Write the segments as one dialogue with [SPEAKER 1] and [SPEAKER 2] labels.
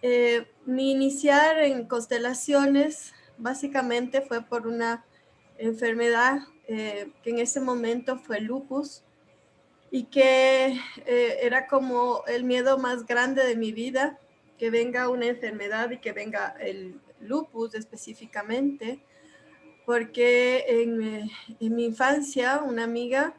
[SPEAKER 1] Mi iniciar en constelaciones básicamente fue por una enfermedad que en ese momento fue lupus y que era como el miedo más grande de mi vida, que venga una enfermedad y que venga el lupus específicamente, porque en mi infancia una amiga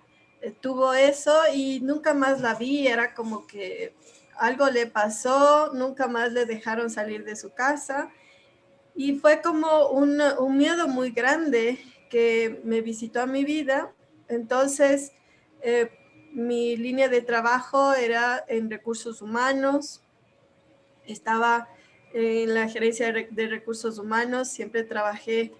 [SPEAKER 1] tuvo eso y nunca más la vi, era como que algo le pasó, nunca más le dejaron salir de su casa y fue como un miedo muy grande que me visitó a mi vida. Entonces, eh, mi línea de trabajo era en recursos humanos, estaba en la gerencia de recursos humanos, siempre trabajé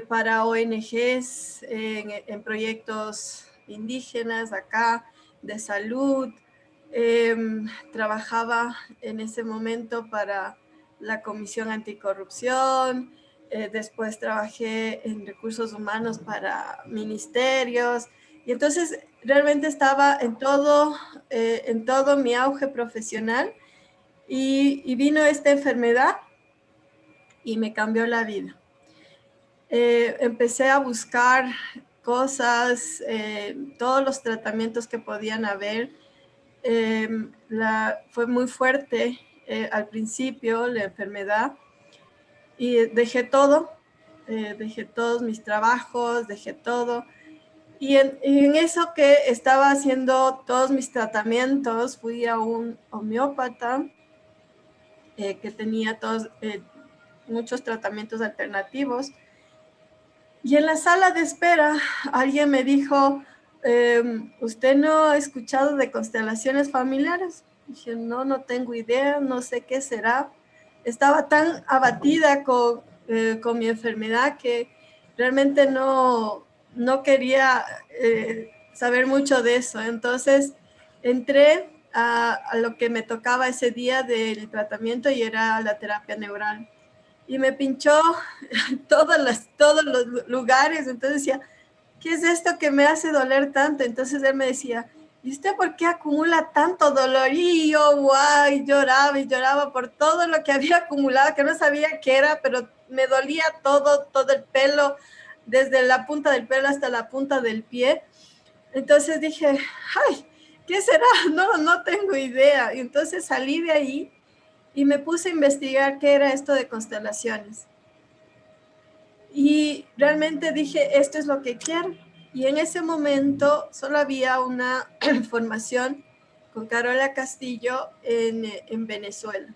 [SPEAKER 1] para ONGs, en proyectos indígenas acá, de salud. Trabajaba en ese momento para la Comisión Anticorrupción, después trabajé en recursos humanos para ministerios, y entonces realmente estaba en todo mi auge profesional, y vino esta enfermedad y me cambió la vida. Empecé a buscar cosas, todos los tratamientos que podían haber. Fue muy fuerte al principio la enfermedad y dejé todos mis trabajos, dejé todo. Y en eso que estaba haciendo todos mis tratamientos, fui a un homeópata que tenía muchos tratamientos alternativos. Y en la sala de espera alguien me dijo, ¿usted no ha escuchado de constelaciones familiares? Dije, no, no tengo idea, no sé qué será. Estaba tan abatida con mi enfermedad que realmente no quería saber mucho de eso. Entonces entré a lo que me tocaba ese día del tratamiento y era la terapia neural. Y me pinchó todos los lugares. Entonces decía, ¿qué es esto que me hace doler tanto? Entonces él me decía, ¿y usted por qué acumula tanto dolor? Y yo, guay, y lloraba por todo lo que había acumulado, que no sabía qué era, pero me dolía todo el pelo, desde la punta del pelo hasta la punta del pie. Entonces dije, ay, ¿qué será? No tengo idea. Y entonces salí de ahí y me puse a investigar qué era esto de constelaciones. Y realmente dije, esto es lo que quiero. Y en ese momento solo había una formación con Carola Castillo en Venezuela.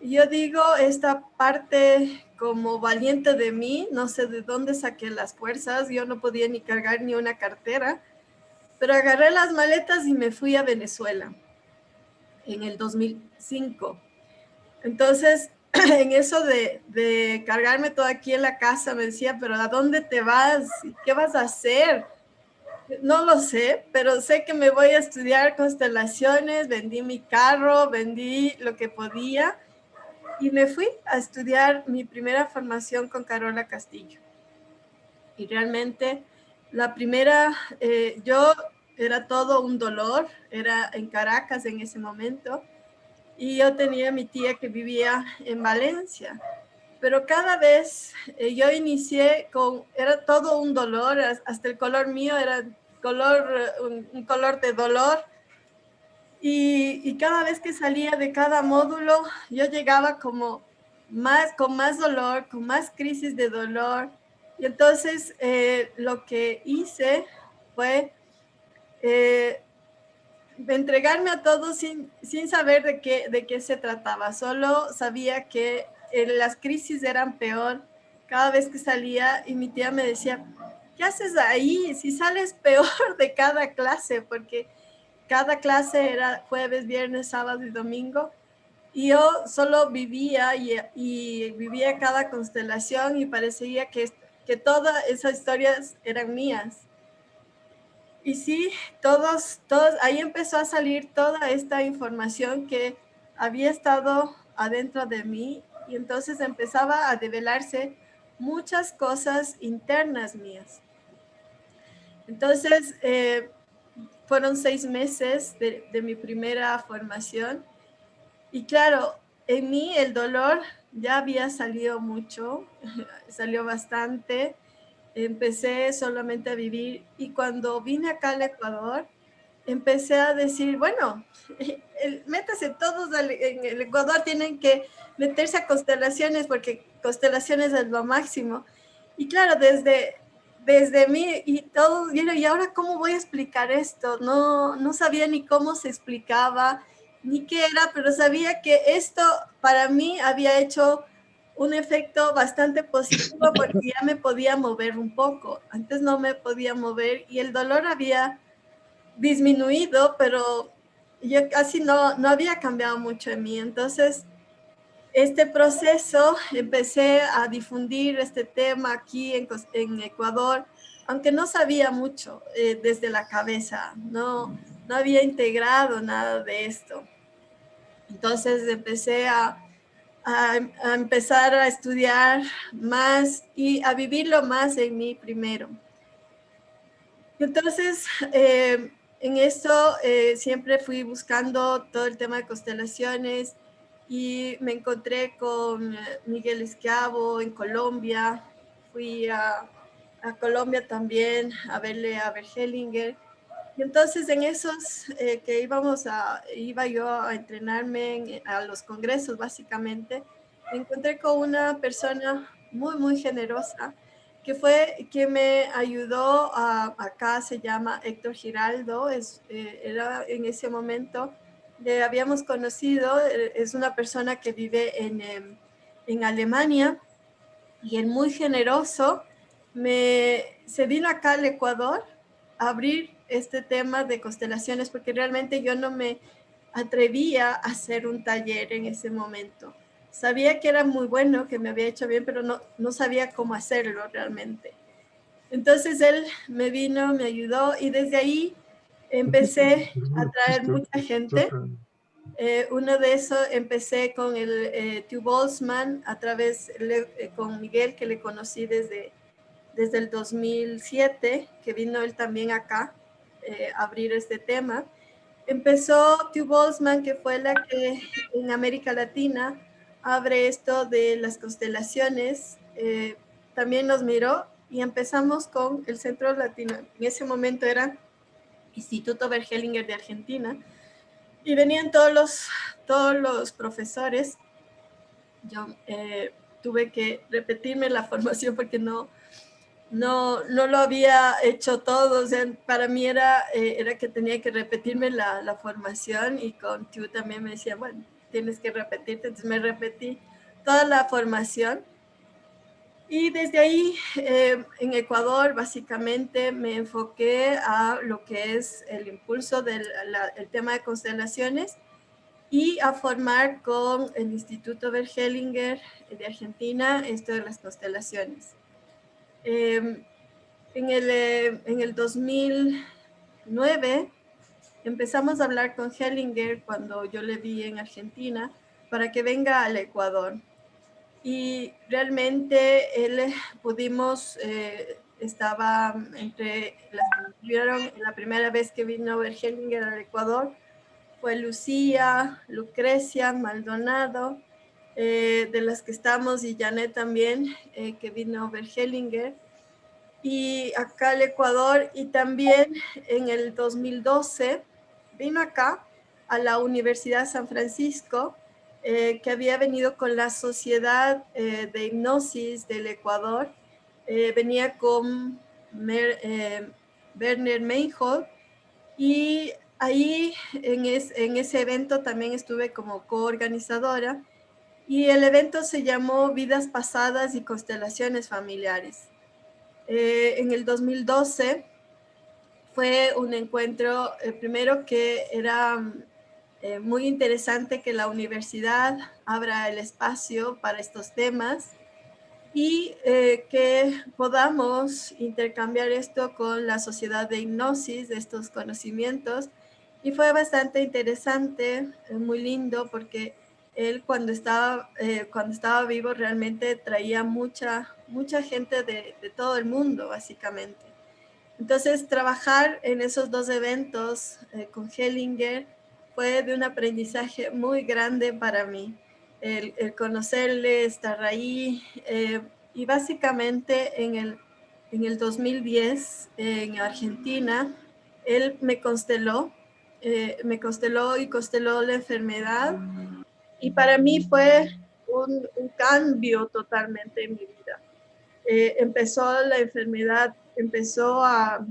[SPEAKER 1] Y yo digo, esta parte como valiente de mí, no sé de dónde saqué las fuerzas, yo no podía ni cargar ni una cartera, pero agarré las maletas y me fui a Venezuela en el 2005. Entonces, en eso de cargarme todo aquí en la casa, me decía, pero ¿a dónde te vas? ¿Qué vas a hacer? No lo sé, pero sé que me voy a estudiar constelaciones, vendí mi carro, vendí lo que podía y me fui a estudiar mi primera formación con Carola Castillo. Y realmente la primera, yo era todo un dolor, era en Caracas en ese momento, y yo tenía a mi tía que vivía en Valencia. Pero cada vez yo inicié era todo un dolor, hasta el color mío era un color de dolor. Y cada vez que salía de cada módulo, yo llegaba como con más dolor, con más crisis de dolor. Y entonces lo que hice fue eh, entregarme a todo sin saber de qué se trataba. Solo sabía que las crisis eran peor cada vez que salía y mi tía me decía, ¿qué haces ahí? Si sales peor de cada clase, porque cada clase era jueves, viernes, sábado y domingo. Y yo solo vivía y vivía cada constelación y parecía que todas esas historias eran mías. Y sí, ahí empezó a salir toda esta información que había estado adentro de mí y entonces empezaba a develarse muchas cosas internas mías. Entonces, fueron 6 meses de mi primera formación y claro, en mí el dolor ya había salido mucho, salió bastante. Empecé solamente a vivir y cuando vine acá al Ecuador, empecé a decir, bueno, métase todos en el Ecuador, tienen que meterse a constelaciones porque constelaciones es lo máximo. Y claro, desde mí y todo, y ahora cómo voy a explicar esto, no sabía ni cómo se explicaba, ni qué era, pero sabía que esto para mí había hecho un efecto bastante positivo porque ya me podía mover un poco. Antes no me podía mover y el dolor había disminuido, pero yo casi no había cambiado mucho en mí. Entonces, este proceso, empecé a difundir este tema aquí en Ecuador, aunque no sabía mucho desde la cabeza, no había integrado nada de esto. Entonces empecé a empezar a estudiar más y a vivirlo más en mí primero. Entonces, en esto siempre fui buscando todo el tema de constelaciones y me encontré con Miguel Esquiavo en Colombia. Fui a Colombia también a verle a Bergelinger. Y entonces en esos que iba yo a entrenarme a los congresos básicamente, me encontré con una persona muy, muy generosa que fue quien me ayudó acá, se llama Héctor Giraldo, era en ese momento, le habíamos conocido, es una persona que vive en Alemania y él muy generoso se vino acá al Ecuador a abrir este tema de constelaciones porque realmente yo no me atrevía a hacer un taller en ese momento. Sabía que era muy bueno, que me había hecho bien, pero no sabía cómo hacerlo realmente. Entonces él me vino, me ayudó y desde ahí empecé a traer mucha gente. Uno de esos empecé con el Tue Boltzmann a través con Miguel, que le conocí desde el 2007, que vino él también acá a abrir este tema. Empezó Tue Boltzmann, que fue la que en América Latina abre esto de las constelaciones. También nos miró y empezamos con el Centro Latino. En ese momento era Instituto Bergelinger de Argentina y venían todos los profesores. Yo tuve que repetirme la formación porque no lo había hecho todo. O sea, para mí era que tenía que repetirme la formación y con Tue también me decía, bueno, tienes que repetirte. Entonces me repetí toda la formación. Y desde ahí, en Ecuador, básicamente me enfoqué a lo que es el impulso del el tema de constelaciones y a formar con el Instituto Bergelinger de Argentina esto de las constelaciones. En el 2009 empezamos a hablar con Hellinger cuando yo le vi en Argentina para que venga al Ecuador. Y realmente él pudimos, estaba entre las que vieron la primera vez que vino Bergelinger al Ecuador, fue Lucía, Lucrecia, Maldonado, de las que estamos, y Janet también, que vino Bergelinger. Y acá al Ecuador, y también en el 2012 vino acá a la Universidad San Francisco, que había venido con la Sociedad de Hipnosis del Ecuador. Venía con Werner Meinhold, y ahí en ese evento también estuve como coorganizadora, y el evento se llamó Vidas Pasadas y Constelaciones Familiares. En el 2012 fue un encuentro, primero que era muy interesante que la universidad abra el espacio para estos temas y que podamos intercambiar esto con la sociedad de hipnosis, de estos conocimientos. Y fue bastante interesante, muy lindo, porque él cuando estaba vivo realmente traía mucha gente de todo el mundo, básicamente. Entonces, trabajar en esos dos eventos con Hellinger fue de un aprendizaje muy grande para mí. el conocerle, estar ahí. Y básicamente en el 2010, en Argentina, él me consteló y consteló la enfermedad. Y para mí fue un cambio totalmente en mi vida. Empezó la enfermedad, empezó a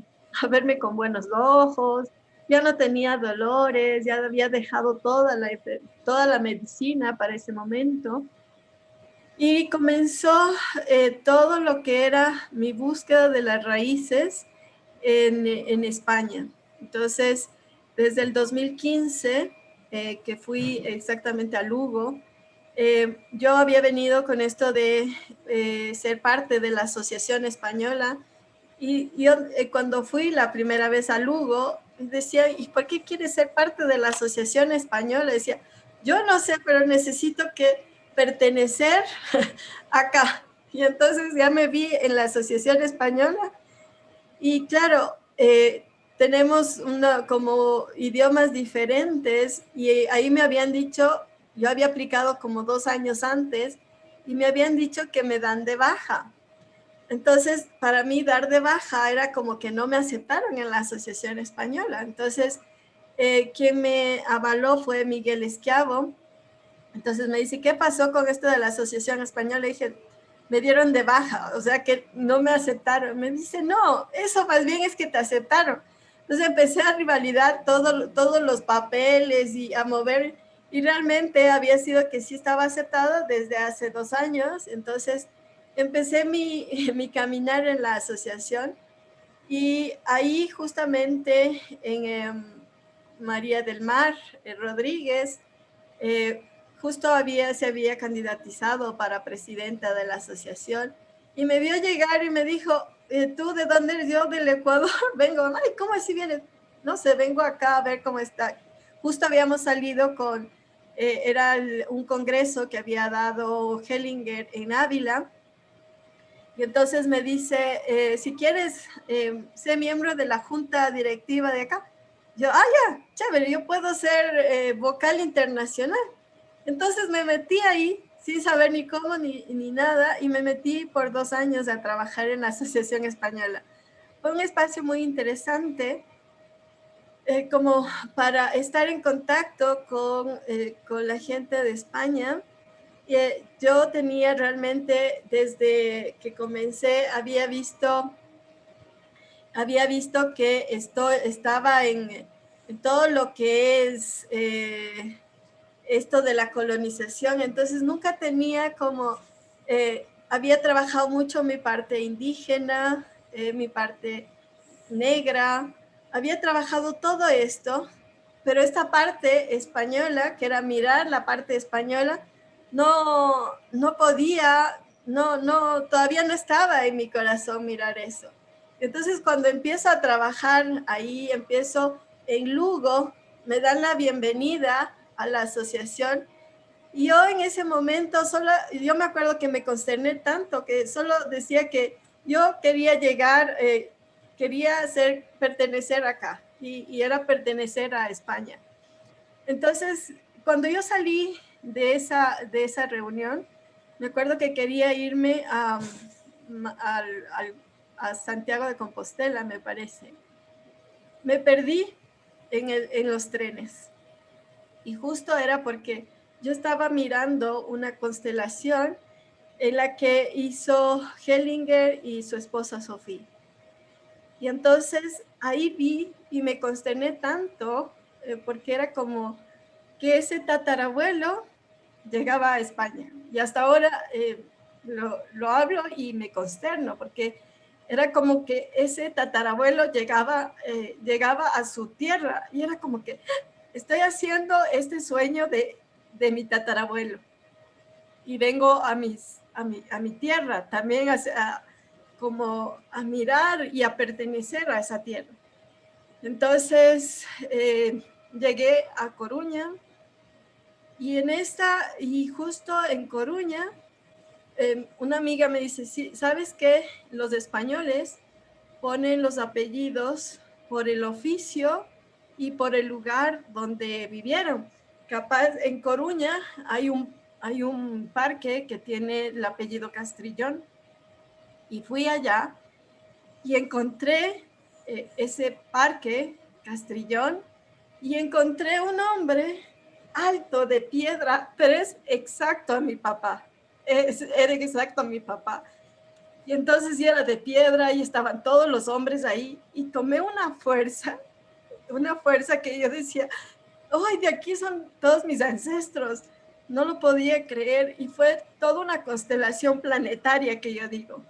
[SPEAKER 1] verme con buenos ojos, ya no tenía dolores, ya había dejado toda la medicina para ese momento. Y comenzó todo lo que era mi búsqueda de las raíces en España. Entonces, desde el 2015, que fui exactamente a Lugo, yo había venido con esto de ser parte de la Asociación Española y yo cuando fui la primera vez a Lugo, decía, ¿y por qué quieres ser parte de la Asociación Española? Decía, yo no sé, pero necesito que pertenecer acá. Y entonces ya me vi en la Asociación Española y claro, tenemos como idiomas diferentes y ahí me habían dicho, yo había aplicado como 2 años antes y me habían dicho que me dan de baja. Entonces, para mí dar de baja era como que no me aceptaron en la Asociación Española. Entonces, quien me avaló fue Miguel Esquiavo. Entonces me dice, ¿qué pasó con esto de la Asociación Española? Le dije, me dieron de baja, o sea que no me aceptaron. Me dice, no, eso más bien es que te aceptaron. Entonces empecé a rivalidar todos los papeles y a mover, y realmente había sido que sí estaba aceptada desde hace 2 años. Entonces empecé mi caminar en la asociación y ahí justamente en María del Mar Rodríguez, eh, justo se había candidatizado para presidenta de la asociación y me vio llegar y me dijo, ¿tú de dónde eres? Yo del Ecuador vengo. Ay, ¿cómo así vienes? No sé, vengo acá a ver cómo está. Justo habíamos salido era un congreso que había dado Hellinger en Ávila. Y entonces me dice, si quieres, sé miembro de la junta directiva de acá. Yo, ya, chévere, yo puedo ser vocal internacional. Entonces me metí ahí sin saber ni cómo ni nada y me metí por 2 años a trabajar en la Asociación Española. Fue un espacio muy interesante como para estar en contacto con la gente de España. Yo tenía realmente, desde que comencé, había visto que estaba en todo lo que es esto de la colonización. Entonces nunca tenía había trabajado mucho mi parte indígena, mi parte negra, había trabajado todo esto, pero esta parte española, que era mirar la parte española, no podía, todavía no estaba en mi corazón mirar eso. Entonces, cuando empiezo a trabajar ahí, empiezo en Lugo, me dan la bienvenida a la asociación y yo en ese momento yo me acuerdo que me consterné tanto que solo decía que yo quería llegar, quería pertenecer acá y era pertenecer a España. Entonces, cuando yo salí de esa reunión, me acuerdo que quería irme a Santiago de Compostela, me parece. Me perdí en los trenes. Y justo era porque yo estaba mirando una constelación en la que hizo Hellinger y su esposa Sophie. Y entonces ahí vi y me consterné tanto porque era como que ese tatarabuelo llegaba a España. Y hasta ahora lo hablo y me consterno porque era como que ese tatarabuelo llegaba a su tierra y era como que estoy haciendo este sueño de mi tatarabuelo y vengo a mi tierra también como a mirar y a pertenecer a esa tierra. Entonces llegué a Coruña y justo en Coruña una amiga me dice, sí, ¿sabes qué? Los españoles ponen los apellidos por el oficio y por el lugar donde vivieron. Capaz en Coruña hay hay un parque que tiene el apellido Castrillón, y fui allá y encontré ese parque Castrillón, y encontré un hombre alto de piedra, pero es exacto a mi papá, era exacto a mi papá. Y entonces ya era de piedra y estaban todos los hombres ahí, y tomé una fuerza que yo decía, ¡ay, de aquí son todos mis ancestros! No lo podía creer, y fue toda una constelación planetaria que yo digo,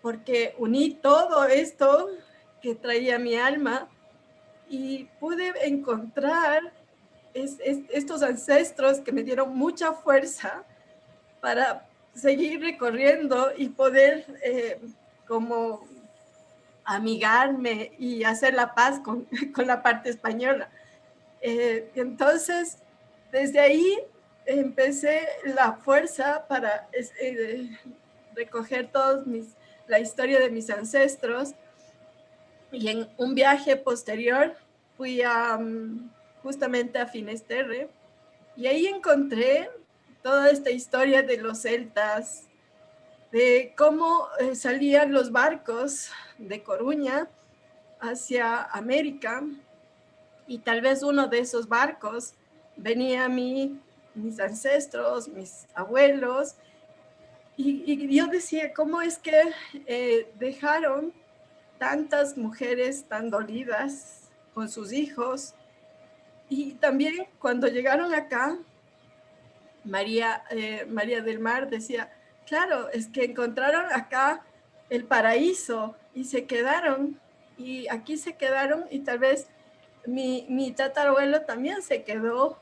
[SPEAKER 1] porque uní todo esto que traía mi alma y pude encontrar estos ancestros que me dieron mucha fuerza para seguir recorriendo y poder como amigarme y hacer la paz con, con la parte española. Entonces, desde ahí empecé la fuerza para recoger la historia de mis ancestros, y en un viaje posterior fui justamente a Finisterre, y ahí encontré toda esta historia de los celtas, de cómo salían los barcos de Coruña hacia América, y tal vez uno de esos barcos venía mis ancestros, mis abuelos, y yo decía, ¿cómo es que dejaron tantas mujeres tan dolidas con sus hijos? Y también cuando llegaron acá, María del Mar decía, claro, es que encontraron acá el paraíso y se quedaron, y aquí se quedaron, y tal vez mi tatarabuelo también se quedó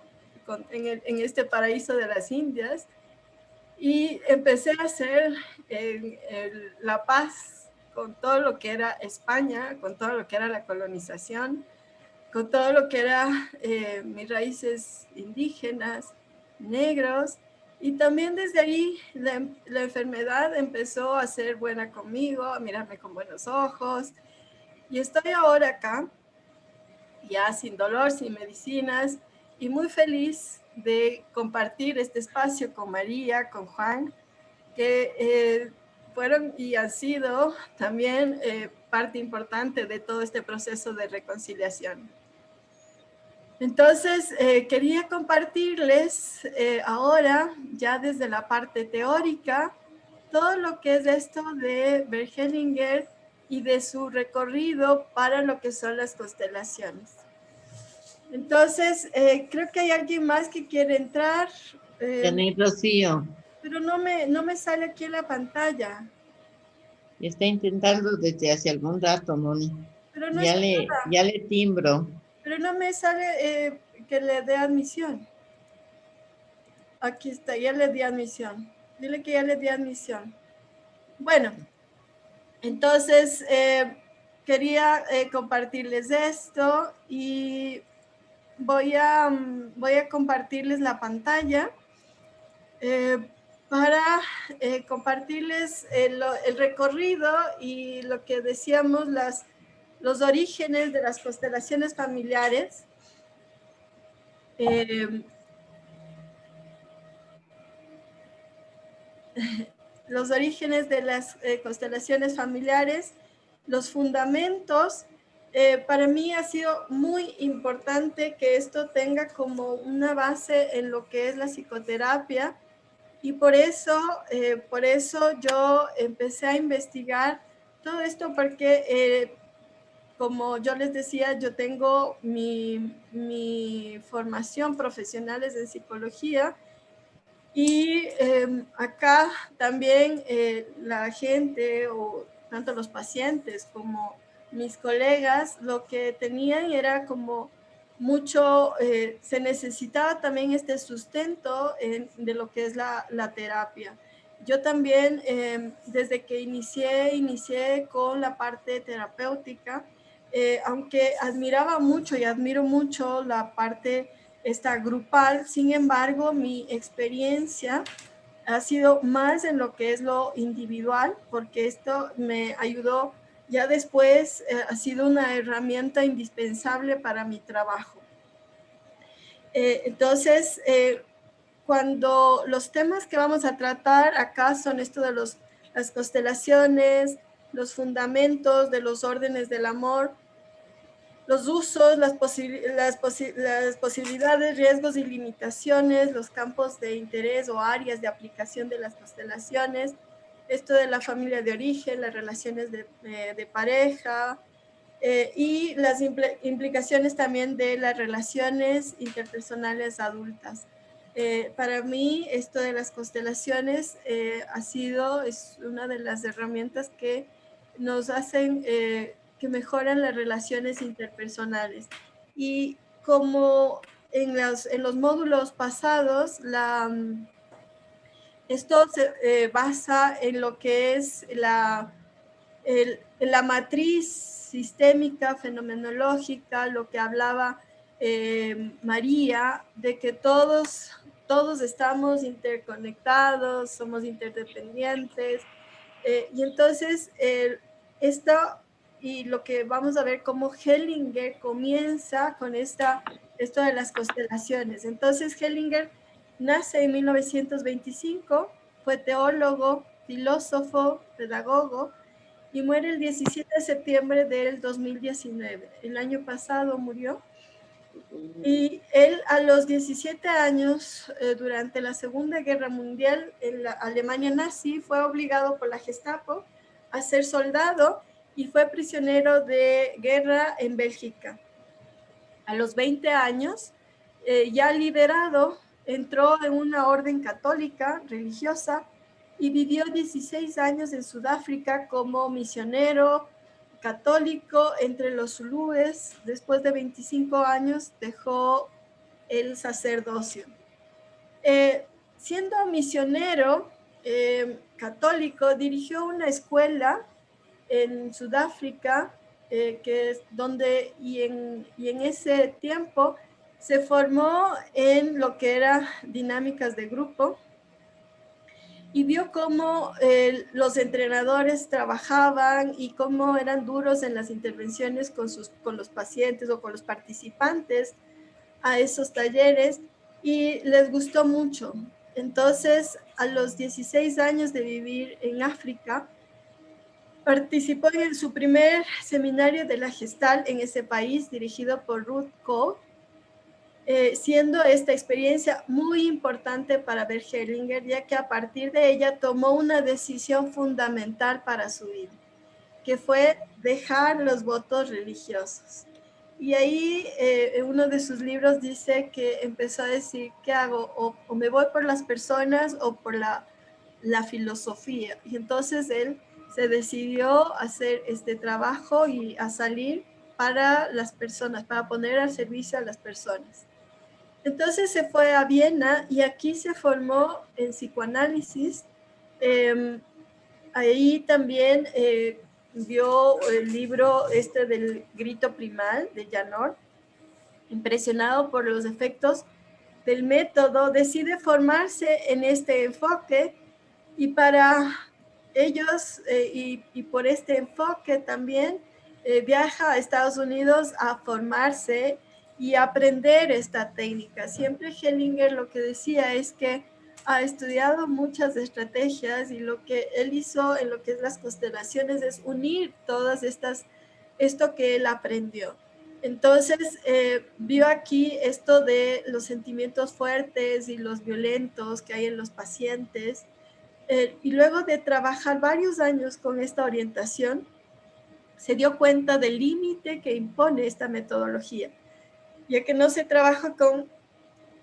[SPEAKER 1] en este paraíso de las Indias, y empecé a hacer la paz con todo lo que era España, con todo lo que era la colonización, con todo lo que era mis raíces indígenas, negros, y también desde ahí la enfermedad empezó a ser buena conmigo, a mirarme con buenos ojos, y estoy ahora acá, ya sin dolor, sin medicinas, y muy feliz de compartir este espacio con María, con Juan, que fueron y han sido también parte importante de todo este proceso de reconciliación. Entonces, quería compartirles ahora, ya desde la parte teórica, todo lo que es esto de Bert Hellinger y de su recorrido para lo que son las constelaciones. Entonces, creo que hay alguien más que quiere entrar.
[SPEAKER 2] Tenéis, Rocío.
[SPEAKER 1] Pero no me sale aquí en la pantalla.
[SPEAKER 2] Está intentando desde hace algún rato, Moni.
[SPEAKER 1] Pero no está
[SPEAKER 2] Ya le timbro.
[SPEAKER 1] Pero no me sale que le dé admisión. Aquí está, ya le di admisión. Dile que ya le di admisión. Bueno, entonces quería compartirles esto, y voy a compartirles la pantalla para compartirles el recorrido y lo que decíamos, los orígenes de las constelaciones familiares. Los orígenes de las constelaciones familiares, los fundamentos. Para mí ha sido muy importante que esto tenga como una base en lo que es la psicoterapia, y por eso yo empecé a investigar todo esto, porque como yo les decía, yo tengo mi formación profesional es en psicología, y acá también la gente, o tanto los pacientes como mis colegas, lo que tenían era como mucho, se necesitaba también este sustento de lo que es la terapia. Yo también, desde que inicié con la parte terapéutica, aunque admiraba mucho y admiro mucho la parte esta grupal, sin embargo, mi experiencia ha sido más en lo que es lo individual, porque esto me ayudó ya después, ha sido una herramienta indispensable para mi trabajo. Entonces, cuando los temas que vamos a tratar acá son esto de las constelaciones, los fundamentos de los órdenes del amor, los usos, las posibilidades, riesgos y limitaciones, los campos de interés o áreas de aplicación de las constelaciones, esto de la familia de origen, las relaciones de pareja, y las implicaciones también de las relaciones interpersonales adultas. Para mí, esto de las constelaciones es una de las herramientas que nos hacen, que mejoran las relaciones interpersonales. Y como en los módulos pasados, esto se basa en lo que es la matriz sistémica, fenomenológica, lo que hablaba María, de que todos estamos interconectados, somos interdependientes, y entonces esto, y lo que vamos a ver cómo Hellinger comienza con esto de las constelaciones. Entonces Hellinger nace en 1925, fue teólogo, filósofo, pedagogo, y muere el 17 de septiembre del 2019. El año pasado murió. Y él a los 17 años, durante la Segunda Guerra Mundial, en la Alemania nazi, fue obligado por la Gestapo a ser soldado y fue prisionero de guerra en Bélgica. A los 20 años, ya liberado, entró en una orden católica religiosa y vivió 16 años en Sudáfrica como misionero católico entre los zulúes. Después de 25 años dejó el sacerdocio. Siendo misionero católico, dirigió una escuela en Sudáfrica, que es donde, y en ese tiempo se formó en lo que era dinámicas de grupo, y vio cómo los entrenadores trabajaban y cómo eran duros en las intervenciones con los pacientes o con los participantes a esos talleres, y les gustó mucho. Entonces, a los 16 años de vivir en África, participó en su primer seminario de la Gestalt en ese país, dirigido por Ruth Koh, siendo esta experiencia muy importante para Bert Hellinger, ya que a partir de ella tomó una decisión fundamental para su vida, que fue dejar los votos religiosos. Y ahí en uno de sus libros dice que empezó a decir, ¿qué hago? O me voy por las personas o por la filosofía. Y entonces él se decidió a hacer este trabajo y a salir para las personas, para poner al servicio a las personas. Entonces se fue a Viena y aquí se formó en psicoanálisis. Ahí también vio el libro del grito primal de Janot. Impresionado por los efectos del método, decide formarse en este enfoque, y para ellos y por este enfoque también viaja a Estados Unidos a formarse y aprender esta técnica. Siempre Hellinger lo que decía es que ha estudiado muchas estrategias, y lo que él hizo en lo que es las constelaciones es unir todas esto que él aprendió. Entonces, vio aquí esto de los sentimientos fuertes y los violentos que hay en los pacientes, y luego de trabajar varios años con esta orientación, se dio cuenta del límite que impone esta metodología, ya que no se trabaja con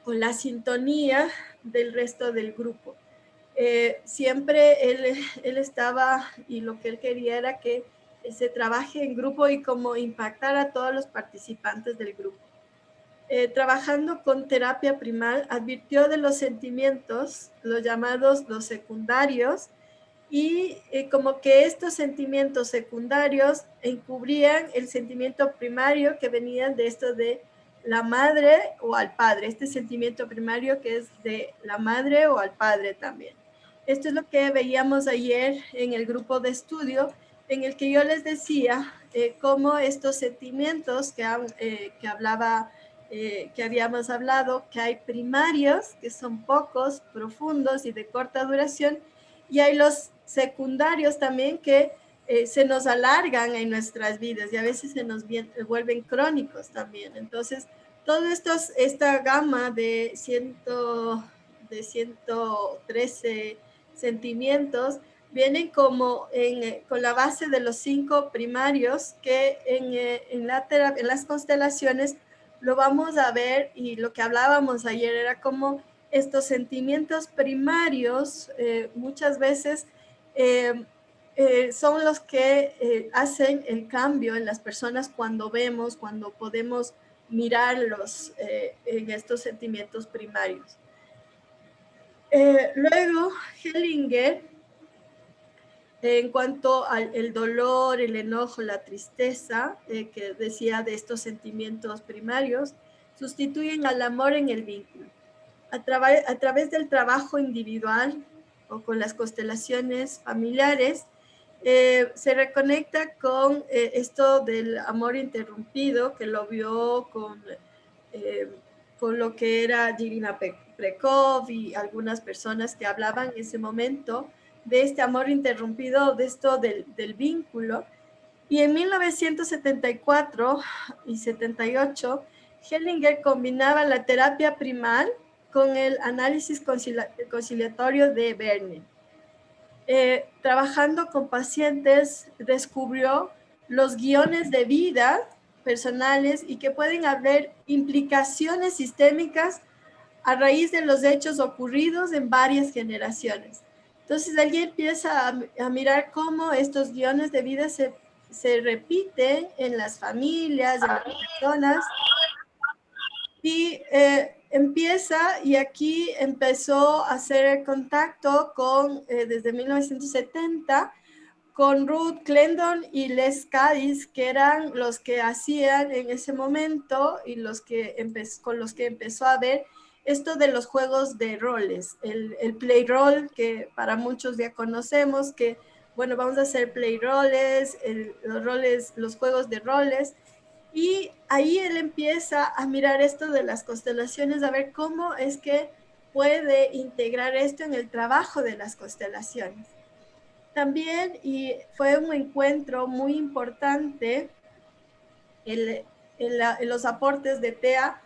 [SPEAKER 1] la sintonía del resto del grupo. Siempre él estaba, y lo que él quería era que se trabaje en grupo y como impactar a todos los participantes del grupo. Trabajando con terapia primal, advirtió de los sentimientos, los llamados los secundarios, y como que estos sentimientos secundarios encubrían el sentimiento primario que venían de esto de la madre o al padre, este sentimiento primario que es de la madre o al padre también. Esto es lo que veíamos ayer en el grupo de estudio, en el que yo les decía cómo estos sentimientos que hablaba que habíamos hablado, que hay primarios, que son pocos, profundos y de corta duración, y hay los secundarios también que se nos alargan en nuestras vidas y a veces se nos vuelven crónicos también. Entonces, todo esta gama de 113 sentimientos vienen como con la base de los 5 primarios que en las constelaciones lo vamos a ver, y lo que hablábamos ayer era como estos sentimientos primarios muchas veces son los que hacen el cambio en las personas cuando podemos mirarlos en estos sentimientos primarios. Luego, Hellinger, en cuanto al dolor, el enojo, la tristeza, que decía de estos sentimientos primarios, sustituyen al amor en el vínculo. A través del trabajo individual o con las constelaciones familiares, se reconecta con esto del amor interrumpido, que lo vio con lo que era Jirina Prekov y algunas personas que hablaban en ese momento de este amor interrumpido, de esto del vínculo. Y en 1974 y 78, Hellinger combinaba la terapia primal con el análisis conciliatorio de Verne. Trabajando con pacientes, descubrió los guiones de vida personales y que pueden haber implicaciones sistémicas a raíz de los hechos ocurridos en varias generaciones. Entonces, alguien empieza a mirar cómo estos guiones de vida se repiten en las familias, en las personas, y y aquí empezó a hacer contacto desde 1970, con Ruth Clendon y Les Cadiz, que eran los que hacían en ese momento y con los que empezó a ver esto de los juegos de roles, el play role, que para muchos ya conocemos, que bueno, vamos a hacer play roles, los juegos de roles. Y ahí él empieza a mirar esto de las constelaciones, a ver cómo es que puede integrar esto en el trabajo de las constelaciones. También, y fue un encuentro muy importante, en los aportes de Thea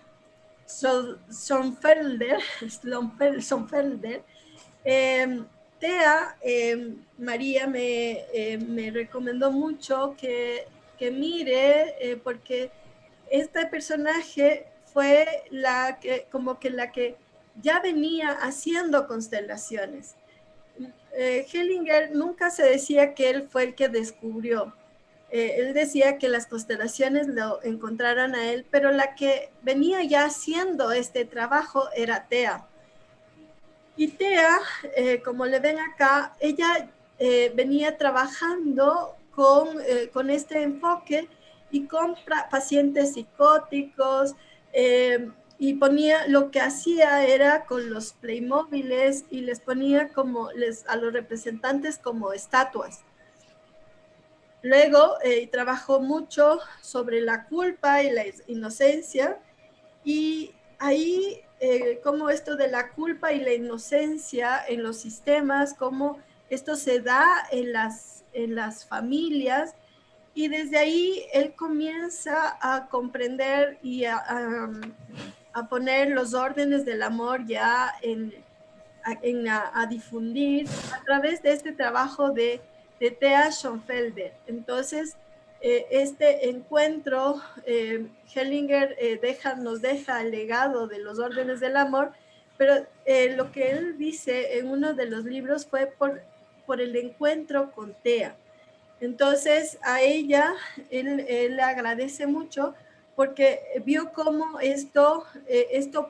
[SPEAKER 1] Schoenfelder. Thea, María me recomendó mucho que mire, porque este personaje fue la que ya venía haciendo constelaciones. Hellinger nunca se decía que él fue el que descubrió. Él decía que las constelaciones lo encontraron a él, pero la que venía ya haciendo este trabajo era Thea. Y Thea, como le ven acá, ella venía trabajando con este enfoque y con pacientes psicóticos, y lo que hacía era con los Playmóviles y les ponía a los representantes como estatuas. Luego trabajó mucho sobre la culpa y la inocencia, y ahí como esto de la culpa y la inocencia en los sistemas, cómo esto se da en las familias, y desde ahí él comienza a comprender y a poner los órdenes del amor ya a difundir a través de este trabajo de Thea Schoenfelder. Entonces, este encuentro, Hellinger nos deja el legado de los órdenes del amor, pero lo que él dice en uno de los libros fue por el encuentro con Thea. Entonces, a ella, él le agradece mucho porque vio cómo esto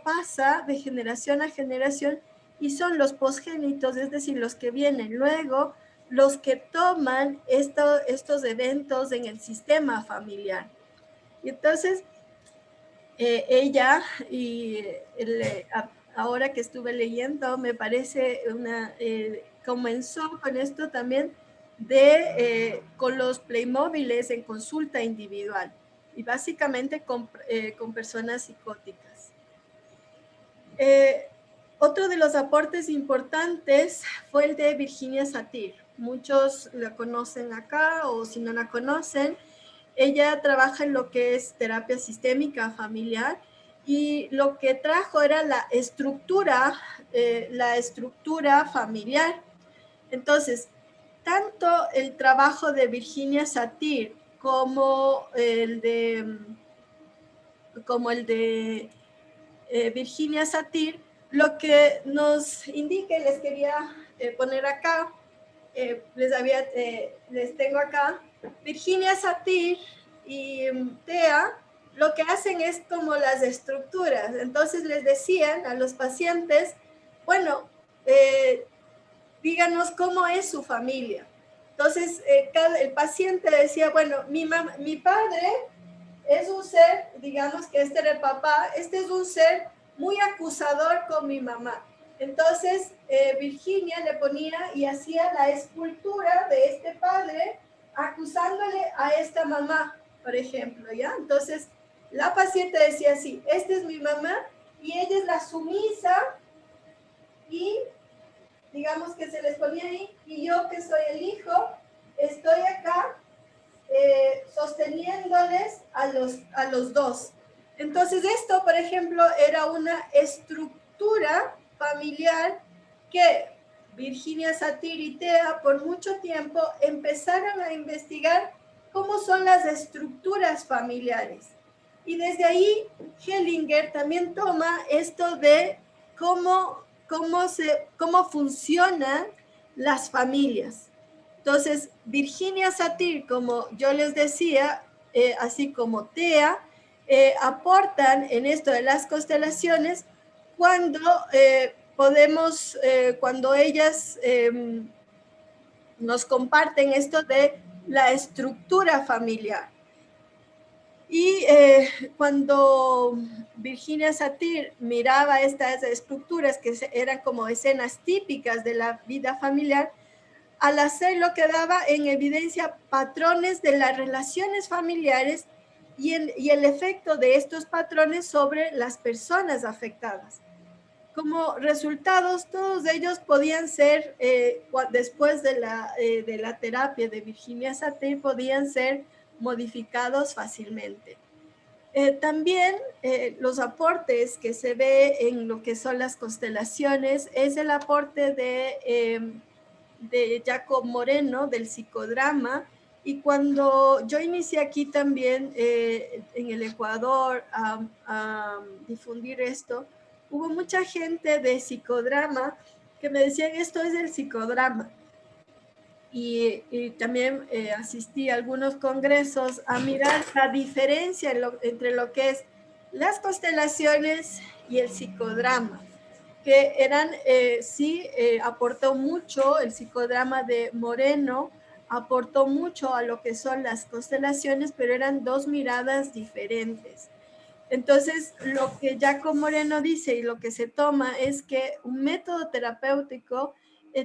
[SPEAKER 1] pasa de generación a generación, y son los posgénitos, es decir, los que vienen luego, los que toman estos eventos en el sistema familiar. Y entonces, ella, y ahora que estuve leyendo, me parece comenzó con esto también con los Playmóviles en consulta individual. y básicamente con personas psicóticas. Otro de los aportes importantes fue el de Virginia Satir. Muchos la conocen acá, o si no la conocen, ella trabaja en lo que es terapia sistémica familiar, y lo que trajo era la estructura familiar. Entonces, tanto el trabajo de Virginia Satir como el de Virginia Satir, lo que nos indica, y les quería poner acá, les tengo acá, Virginia Satir y Tea, lo que hacen es como las estructuras. Entonces les decían a los pacientes, bueno, díganos cómo es su familia. Entonces el paciente decía, bueno, mi padre es un ser, digamos que este era el papá, este es un ser muy acusador con mi mamá. Entonces, Virginia le ponía y hacía la escultura de este padre acusándole a esta mamá, por ejemplo, ¿ya? Entonces, la paciente decía así, esta es mi mamá y ella es la sumisa, y digamos que se les ponía ahí, y yo, que soy el hijo, estoy acá sosteniéndoles a los dos. Entonces esto, por ejemplo, era una estructura familiar que Virginia Satir y Tea por mucho tiempo empezaron a investigar cómo son las estructuras familiares. Y desde ahí Hellinger también toma esto de cómo funcionan las familias. Entonces, Virginia Satir, como yo les decía, así como Tea, aportan en esto de las constelaciones cuando cuando ellas nos comparten esto de la estructura familiar. Y cuando Virginia Satir miraba estas estructuras que eran como escenas típicas de la vida familiar, al hacerlo quedaba en evidencia patrones de las relaciones familiares y el efecto de estos patrones sobre las personas afectadas. Como resultados, todos ellos podían ser, después de la terapia de Virginia Satir, podían ser modificados fácilmente. También los aportes que se ve en lo que son las constelaciones es el aporte de Jacob Moreno, del psicodrama. Y cuando yo inicié aquí también en el Ecuador a difundir esto, hubo mucha gente de psicodrama que me decían, esto es el psicodrama. Y también asistí a algunos congresos a mirar la diferencia entre lo que es las constelaciones y el psicodrama, que eran, aportó mucho, el psicodrama de Moreno aportó mucho a lo que son las constelaciones, pero eran dos miradas diferentes. Entonces, lo que Jacob Moreno dice y lo que se toma es que un método terapéutico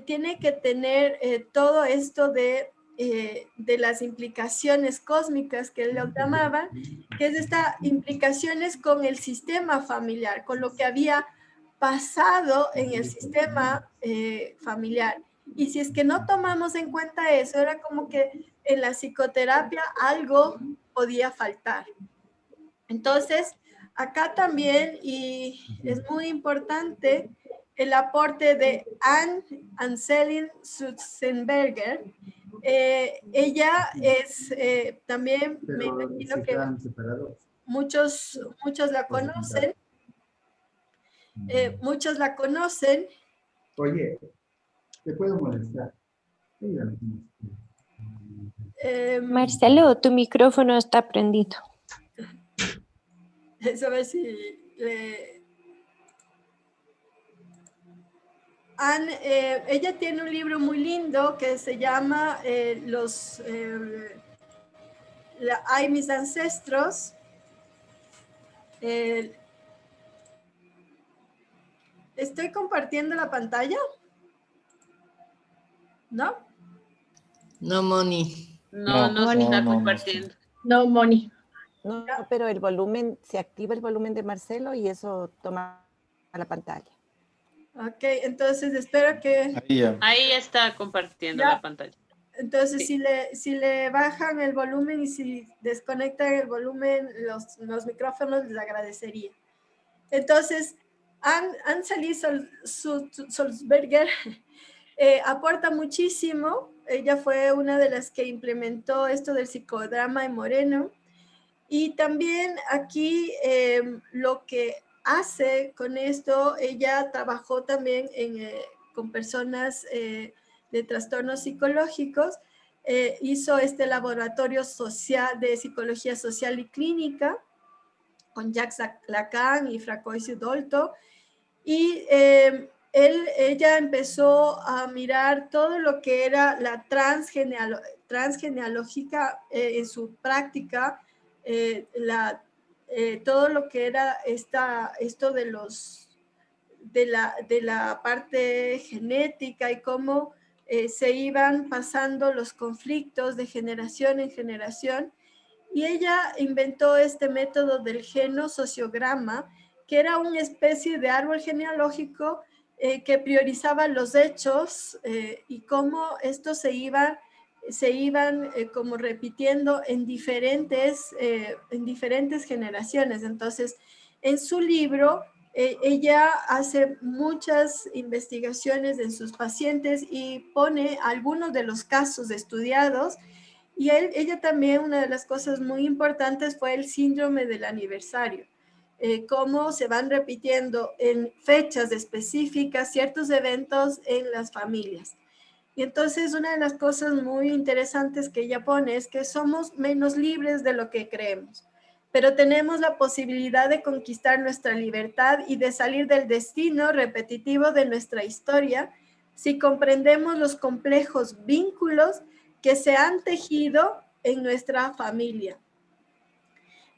[SPEAKER 1] tiene que tener todo esto de las implicaciones cósmicas que él lo llamaba, que es estas implicaciones con el sistema familiar, con lo que había pasado en el sistema familiar. Y si es que no tomamos en cuenta eso, era como que en la psicoterapia algo podía faltar. Entonces, acá también, y es muy importante, el aporte de Anselin Sutzenberger. Ella es también, me imagino que muchos la conocen. Muchos la conocen.
[SPEAKER 3] Oye, ¿te puedo molestar?
[SPEAKER 4] Marcelo, tu micrófono está prendido.
[SPEAKER 1] A ver si ella tiene un libro muy lindo que se llama Ay, mis ancestros. ¿Estoy compartiendo la pantalla? ¿No?
[SPEAKER 2] No, Moni.
[SPEAKER 5] No está compartiendo.
[SPEAKER 6] No, Moni.
[SPEAKER 5] No, pero el volumen, se activa el volumen de Marcelo y eso toma la pantalla.
[SPEAKER 1] Ok, entonces espero que...
[SPEAKER 6] Ahí ya.
[SPEAKER 2] Ahí está compartiendo
[SPEAKER 1] Ya.
[SPEAKER 2] la pantalla.
[SPEAKER 1] Entonces,
[SPEAKER 2] Sí.
[SPEAKER 1] si le bajan el volumen y si desconectan el volumen, los micrófonos, les agradecería. Entonces, Anseli Sulzberger aporta muchísimo. Ella fue una de las que implementó esto del psicodrama en Moreno. Y también aquí lo que hace con esto, ella trabajó también con personas de trastornos psicológicos, hizo este laboratorio social de psicología social y clínica con Jacques Lacan y Francois Dolto, y ella empezó a mirar todo lo que era la transgenealógica en su práctica, todo lo que era esto de la parte genética y cómo se iban pasando los conflictos de generación en generación. Y ella inventó este método del genosociograma, que era una especie de árbol genealógico que priorizaba los hechos y cómo estos se iban como repitiendo en diferentes generaciones. Entonces, en su libro, ella hace muchas investigaciones en sus pacientes y pone algunos de los casos estudiados. Y ella también, una de las cosas muy importantes fue el síndrome del aniversario, cómo se van repitiendo en fechas específicas ciertos eventos en las familias. Y entonces una de las cosas muy interesantes que ella pone es que somos menos libres de lo que creemos, pero tenemos la posibilidad de conquistar nuestra libertad y de salir del destino repetitivo de nuestra historia si comprendemos los complejos vínculos que se han tejido en nuestra familia.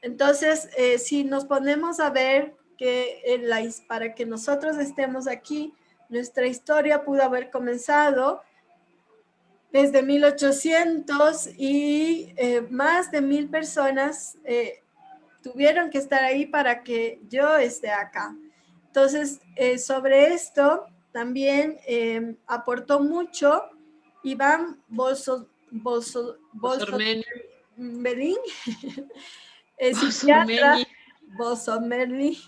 [SPEAKER 1] Entonces, si nos ponemos a ver que para que nosotros estemos aquí, nuestra historia pudo haber comenzado desde 1800 y más de 1000 personas tuvieron que estar ahí para que yo esté acá. Entonces, sobre esto también aportó mucho Iván Bolsomerlin,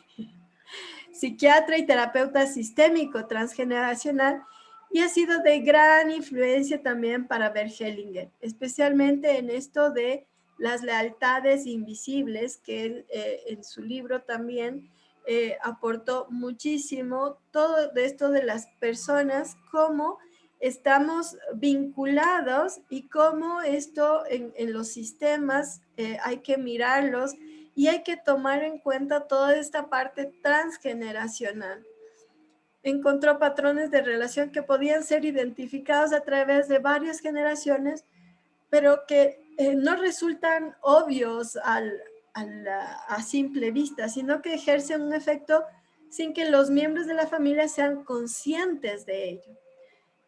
[SPEAKER 1] psiquiatra y terapeuta sistémico transgeneracional, y ha sido de gran influencia también para Bert Hellinger, especialmente en esto de las lealtades invisibles, que él en su libro también aportó muchísimo, todo de esto de las personas, cómo estamos vinculados y cómo esto en los sistemas hay que mirarlos y hay que tomar en cuenta toda esta parte transgeneracional. Encontró patrones de relación que podían ser identificados a través de varias generaciones, pero que no resultan obvios a simple vista, sino que ejercen un efecto sin que los miembros de la familia sean conscientes de ello.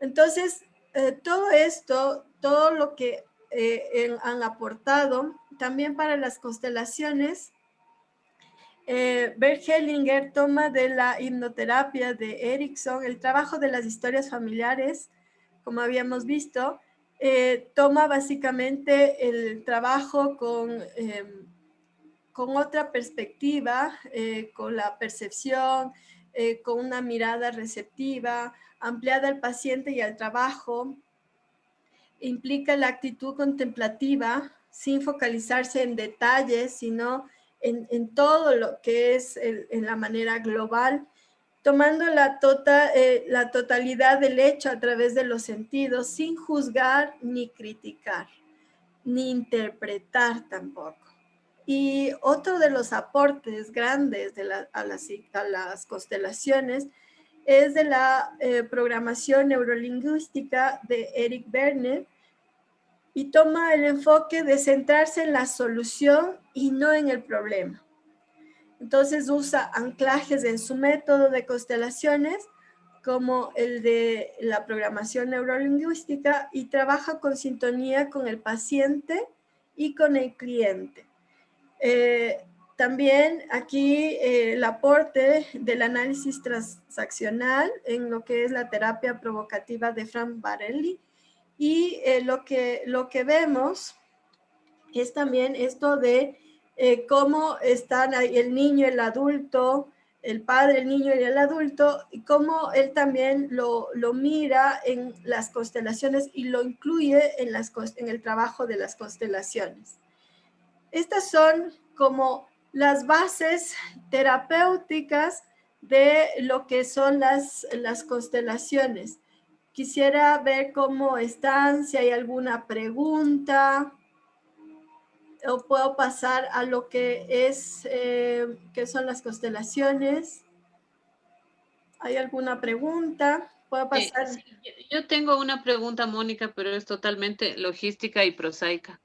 [SPEAKER 1] Entonces, todo esto, todo lo que han aportado, también para las constelaciones, Bert Hellinger toma de la hipnoterapia de Erickson el trabajo de las historias familiares, como habíamos visto, toma básicamente el trabajo con otra perspectiva, con la percepción, con una mirada receptiva, ampliada al paciente y al trabajo, implica la actitud contemplativa, sin focalizarse en detalles, sino en todo lo que es en la manera global, tomando la totalidad del hecho a través de los sentidos, sin juzgar ni criticar, ni interpretar tampoco. Y otro de los aportes grandes a las constelaciones es de la programación neurolingüística de Eric Berne, y toma el enfoque de centrarse en la solución y no en el problema. Entonces usa anclajes en su método de constelaciones como el de la programación neurolingüística y trabaja con sintonía con el paciente y con el cliente. También aquí el aporte del análisis transaccional en lo que es la terapia provocativa de Frank Barelli. Y lo que vemos es también esto de cómo están ahí el niño, el adulto, el padre, el niño y el adulto, y cómo él también lo mira en las constelaciones y lo incluye en el trabajo de las constelaciones. Estas son como las bases terapéuticas de lo que son las constelaciones. Quisiera ver cómo están, si hay alguna pregunta, o puedo pasar a lo que es, que son las constelaciones. ¿Hay alguna pregunta? ¿Puedo pasar?
[SPEAKER 6] Sí, yo tengo una pregunta, Mónica, pero es totalmente logística y prosaica.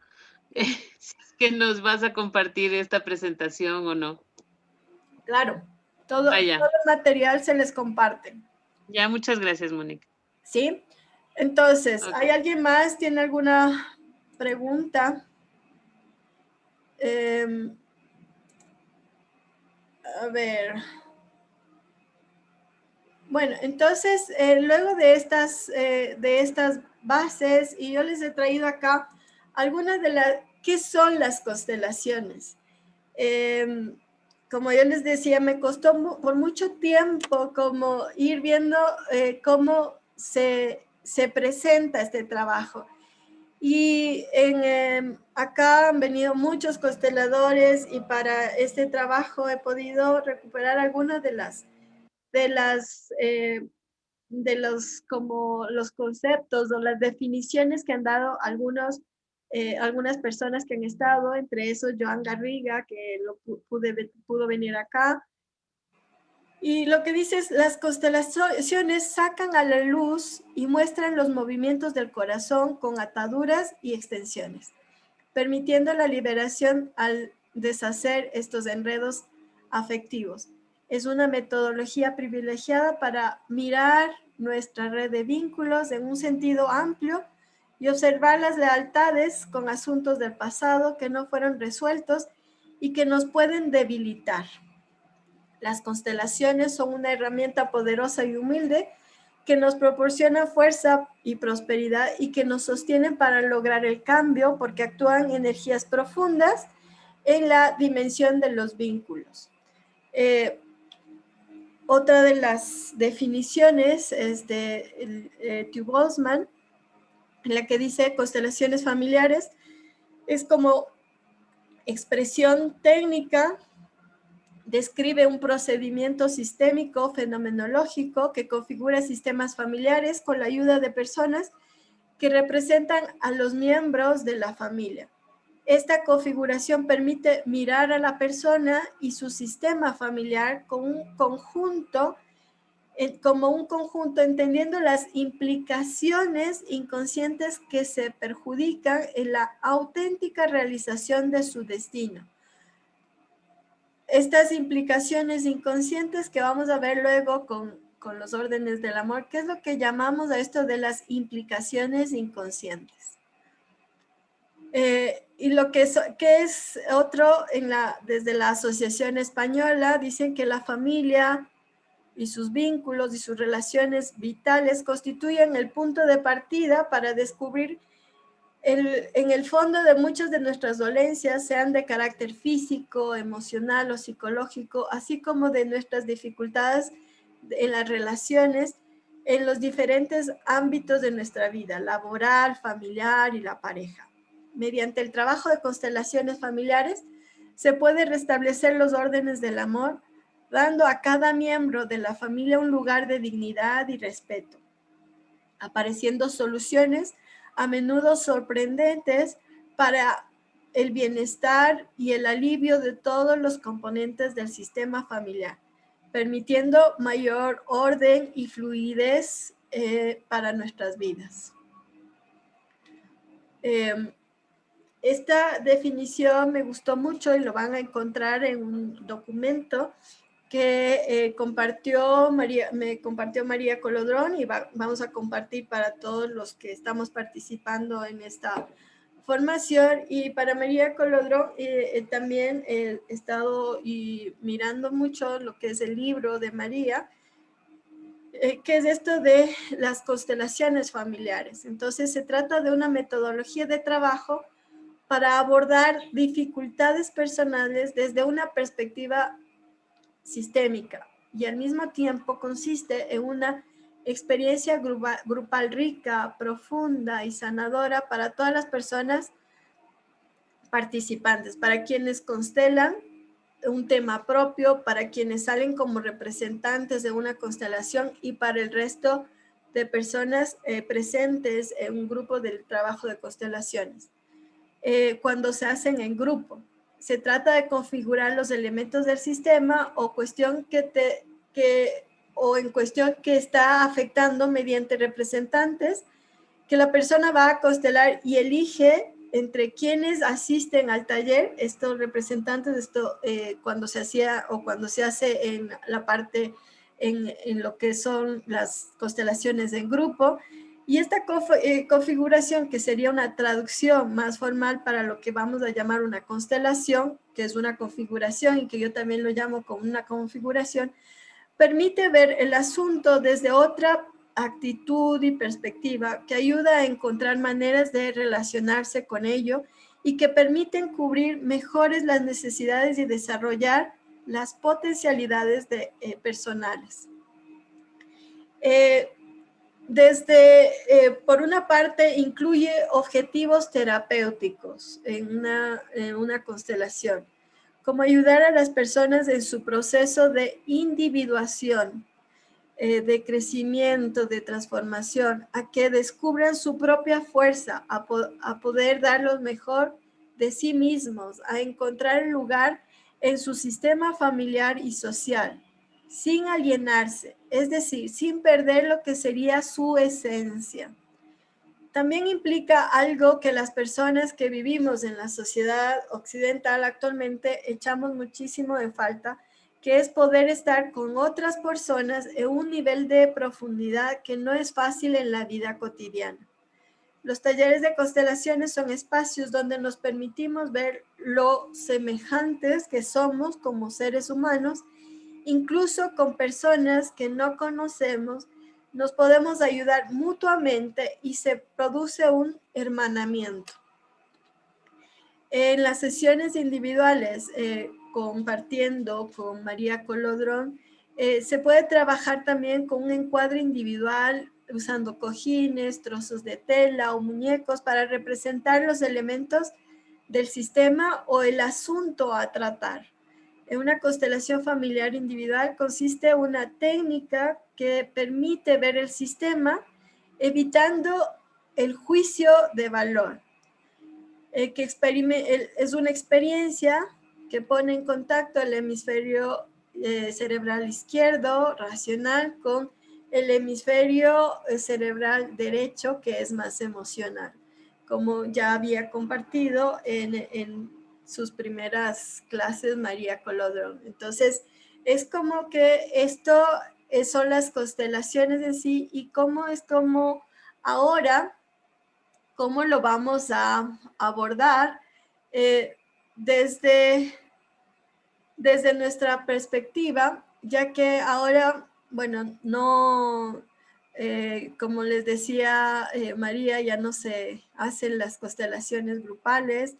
[SPEAKER 6] Si es que nos vas a compartir esta presentación o no.
[SPEAKER 1] Claro, todo el material se les comparte.
[SPEAKER 6] Ya, muchas gracias, Mónica.
[SPEAKER 1] ¿Sí? Entonces,
[SPEAKER 6] Okay.
[SPEAKER 1] ¿hay alguien más? ¿Tiene alguna pregunta? A ver. Bueno, entonces, luego de estas bases, y yo les he traído acá algunas de las, ¿qué son las constelaciones? Como yo les decía, me costó por mucho tiempo como ir viendo cómo se presenta este trabajo. Y acá han venido muchos consteladores y para este trabajo he podido recuperar algunas de los como los conceptos o las definiciones que han dado algunas personas que han estado, entre esos Joan Garriga, que pudo venir acá. Y lo que dice es, las constelaciones sacan a la luz y muestran los movimientos del corazón con ataduras y extensiones, permitiendo la liberación al deshacer estos enredos afectivos. Es una metodología privilegiada para mirar nuestra red de vínculos en un sentido amplio y observar las lealtades con asuntos del pasado que no fueron resueltos y que nos pueden debilitar. Las constelaciones son una herramienta poderosa y humilde que nos proporciona fuerza y prosperidad y que nos sostienen para lograr el cambio porque actúan energías profundas en la dimensión de los vínculos. Otra de las definiciones es de Boltzmann, en la que dice constelaciones familiares es como expresión técnica, describe un procedimiento sistémico fenomenológico que configura sistemas familiares con la ayuda de personas que representan a los miembros de la familia. Esta configuración permite mirar a la persona y su sistema familiar como un conjunto, entendiendo las implicaciones inconscientes que se perjudican en la auténtica realización de su destino. Estas implicaciones inconscientes que vamos a ver luego con los órdenes del amor, ¿qué es lo que llamamos a esto de las implicaciones inconscientes? Y lo que es otro, desde la Asociación Española, dicen que la familia y sus vínculos y sus relaciones vitales constituyen el punto de partida para descubrir en el fondo de muchas de nuestras dolencias, sean de carácter físico, emocional o psicológico, así como de nuestras dificultades en las relaciones en los diferentes ámbitos de nuestra vida, laboral, familiar y la pareja. Mediante el trabajo de constelaciones familiares, se puede restablecer los órdenes del amor, dando a cada miembro de la familia un lugar de dignidad y respeto, apareciendo soluciones a menudo sorprendentes para el bienestar y el alivio de todos los componentes del sistema familiar, permitiendo mayor orden y fluidez para nuestras vidas. Esta definición me gustó mucho y lo van a encontrar en un documento que me compartió María Colodrón y vamos a compartir para todos los que estamos participando en esta formación. Y para María Colodrón también he estado mirando mucho lo que es el libro de María, que es esto de las constelaciones familiares. Entonces se trata de una metodología de trabajo para abordar dificultades personales desde una perspectiva sistémica, y al mismo tiempo consiste en una experiencia grupal rica, profunda y sanadora para todas las personas participantes, para quienes constelan un tema propio, para quienes salen como representantes de una constelación y para el resto de personas presentes en un grupo del trabajo de constelaciones. Cuando se hacen en grupo, se trata de configurar los elementos del sistema o cuestión que está afectando mediante representantes que la persona va a constelar y elige entre quienes asisten al taller, estos representantes, cuando se hacía o cuando se hace en la parte, en lo que son las constelaciones en grupo. Y esta configuración, que sería una traducción más formal para lo que vamos a llamar una constelación, que es una configuración y que yo también lo llamo como una configuración, permite ver el asunto desde otra actitud y perspectiva que ayuda a encontrar maneras de relacionarse con ello y que permiten cubrir mejores las necesidades y desarrollar las potencialidades personales. Por una parte, incluye objetivos terapéuticos en una constelación, como ayudar a las personas en su proceso de individuación, de crecimiento, de transformación, a que descubran su propia fuerza, a poder dar lo mejor de sí mismos, a encontrar el lugar en su sistema familiar y social, sin alienarse, es decir, sin perder lo que sería su esencia. También implica algo que las personas que vivimos en la sociedad occidental actualmente echamos muchísimo en falta, que es poder estar con otras personas en un nivel de profundidad que no es fácil en la vida cotidiana. Los talleres de constelaciones son espacios donde nos permitimos ver lo semejantes que somos como seres humanos, incluso con personas que no conocemos. Nos podemos ayudar mutuamente y se produce un hermanamiento. En las sesiones individuales, compartiendo con María Colodrón, se puede trabajar también con un encuadre individual, usando cojines, trozos de tela o muñecos para representar los elementos del sistema o el asunto a tratar. En una constelación familiar individual consiste en una técnica que permite ver el sistema evitando el juicio de valor. Es una experiencia que pone en contacto el hemisferio cerebral izquierdo, racional, con el hemisferio cerebral derecho, que es más emocional, como ya había compartido en sus primeras clases María Colodrón. Entonces, es como que esto son las constelaciones en sí, y cómo es como ahora, cómo lo vamos a abordar desde nuestra perspectiva, ya que ahora, bueno, no, como les decía María, ya no se hacen las constelaciones grupales,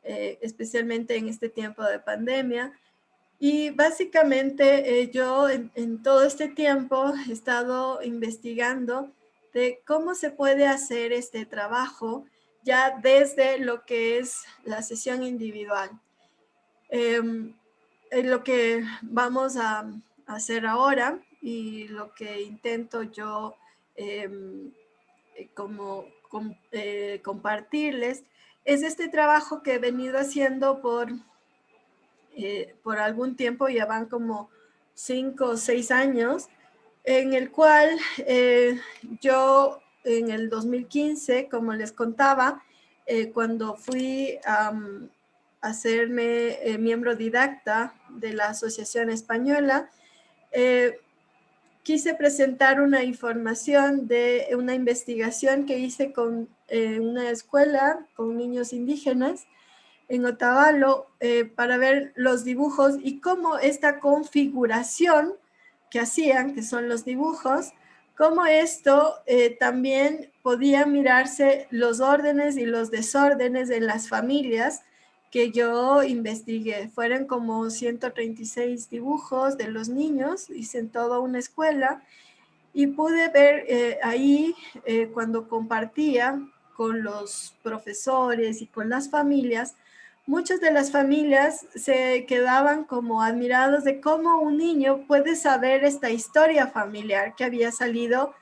[SPEAKER 1] especialmente en este tiempo de pandemia. Y básicamente yo en todo este tiempo he estado investigando de cómo se puede hacer este trabajo ya desde lo que es la sesión individual. Lo que vamos a hacer ahora y lo que intento yo compartirles es este trabajo que he venido haciendo por algún tiempo, ya van como 5 o 6 años, en el cual yo en el 2015, como les contaba, cuando fui a hacerme miembro didacta de la Asociación Española, quise presentar una información de una investigación que hice con una escuela con niños indígenas en Otavalo para ver los dibujos y cómo esta configuración que hacían, que son los dibujos, cómo esto también podía mirarse los órdenes y los desórdenes en las familias que yo investigué. Fueron como 136 dibujos de los niños, hice en toda una escuela y pude ver ahí cuando compartía con los profesores y con las familias, muchas de las familias se quedaban como admirados de cómo un niño puede saber esta historia familiar que había salido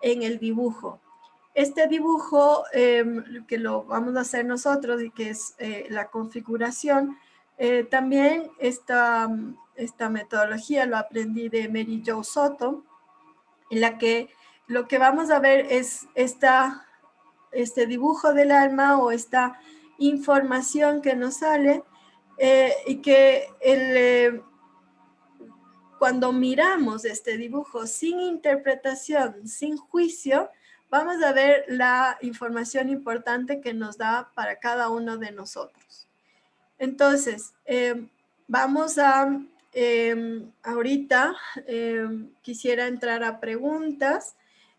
[SPEAKER 1] en el dibujo. Este dibujo que lo vamos a hacer nosotros y que es la configuración, también esta metodología lo aprendí de Mary Jo Soto, en la que lo que vamos a ver es este dibujo del alma o esta información que nos sale y que cuando miramos este dibujo sin interpretación, sin juicio, vamos a ver la información importante que nos da para cada uno de nosotros. Entonces, vamos a, ahorita quisiera entrar a preguntas.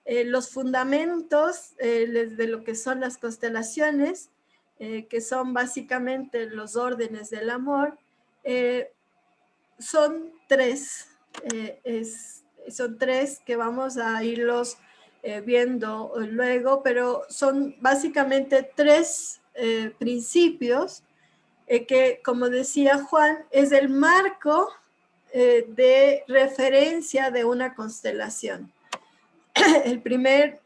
[SPEAKER 1] Los fundamentos de lo que son las constelaciones, que son básicamente los órdenes del amor, son tres. Son tres que vamos a irlos viendo luego, pero son básicamente tres principios que, como decía Juan, es el marco de referencia de una constelación. El primer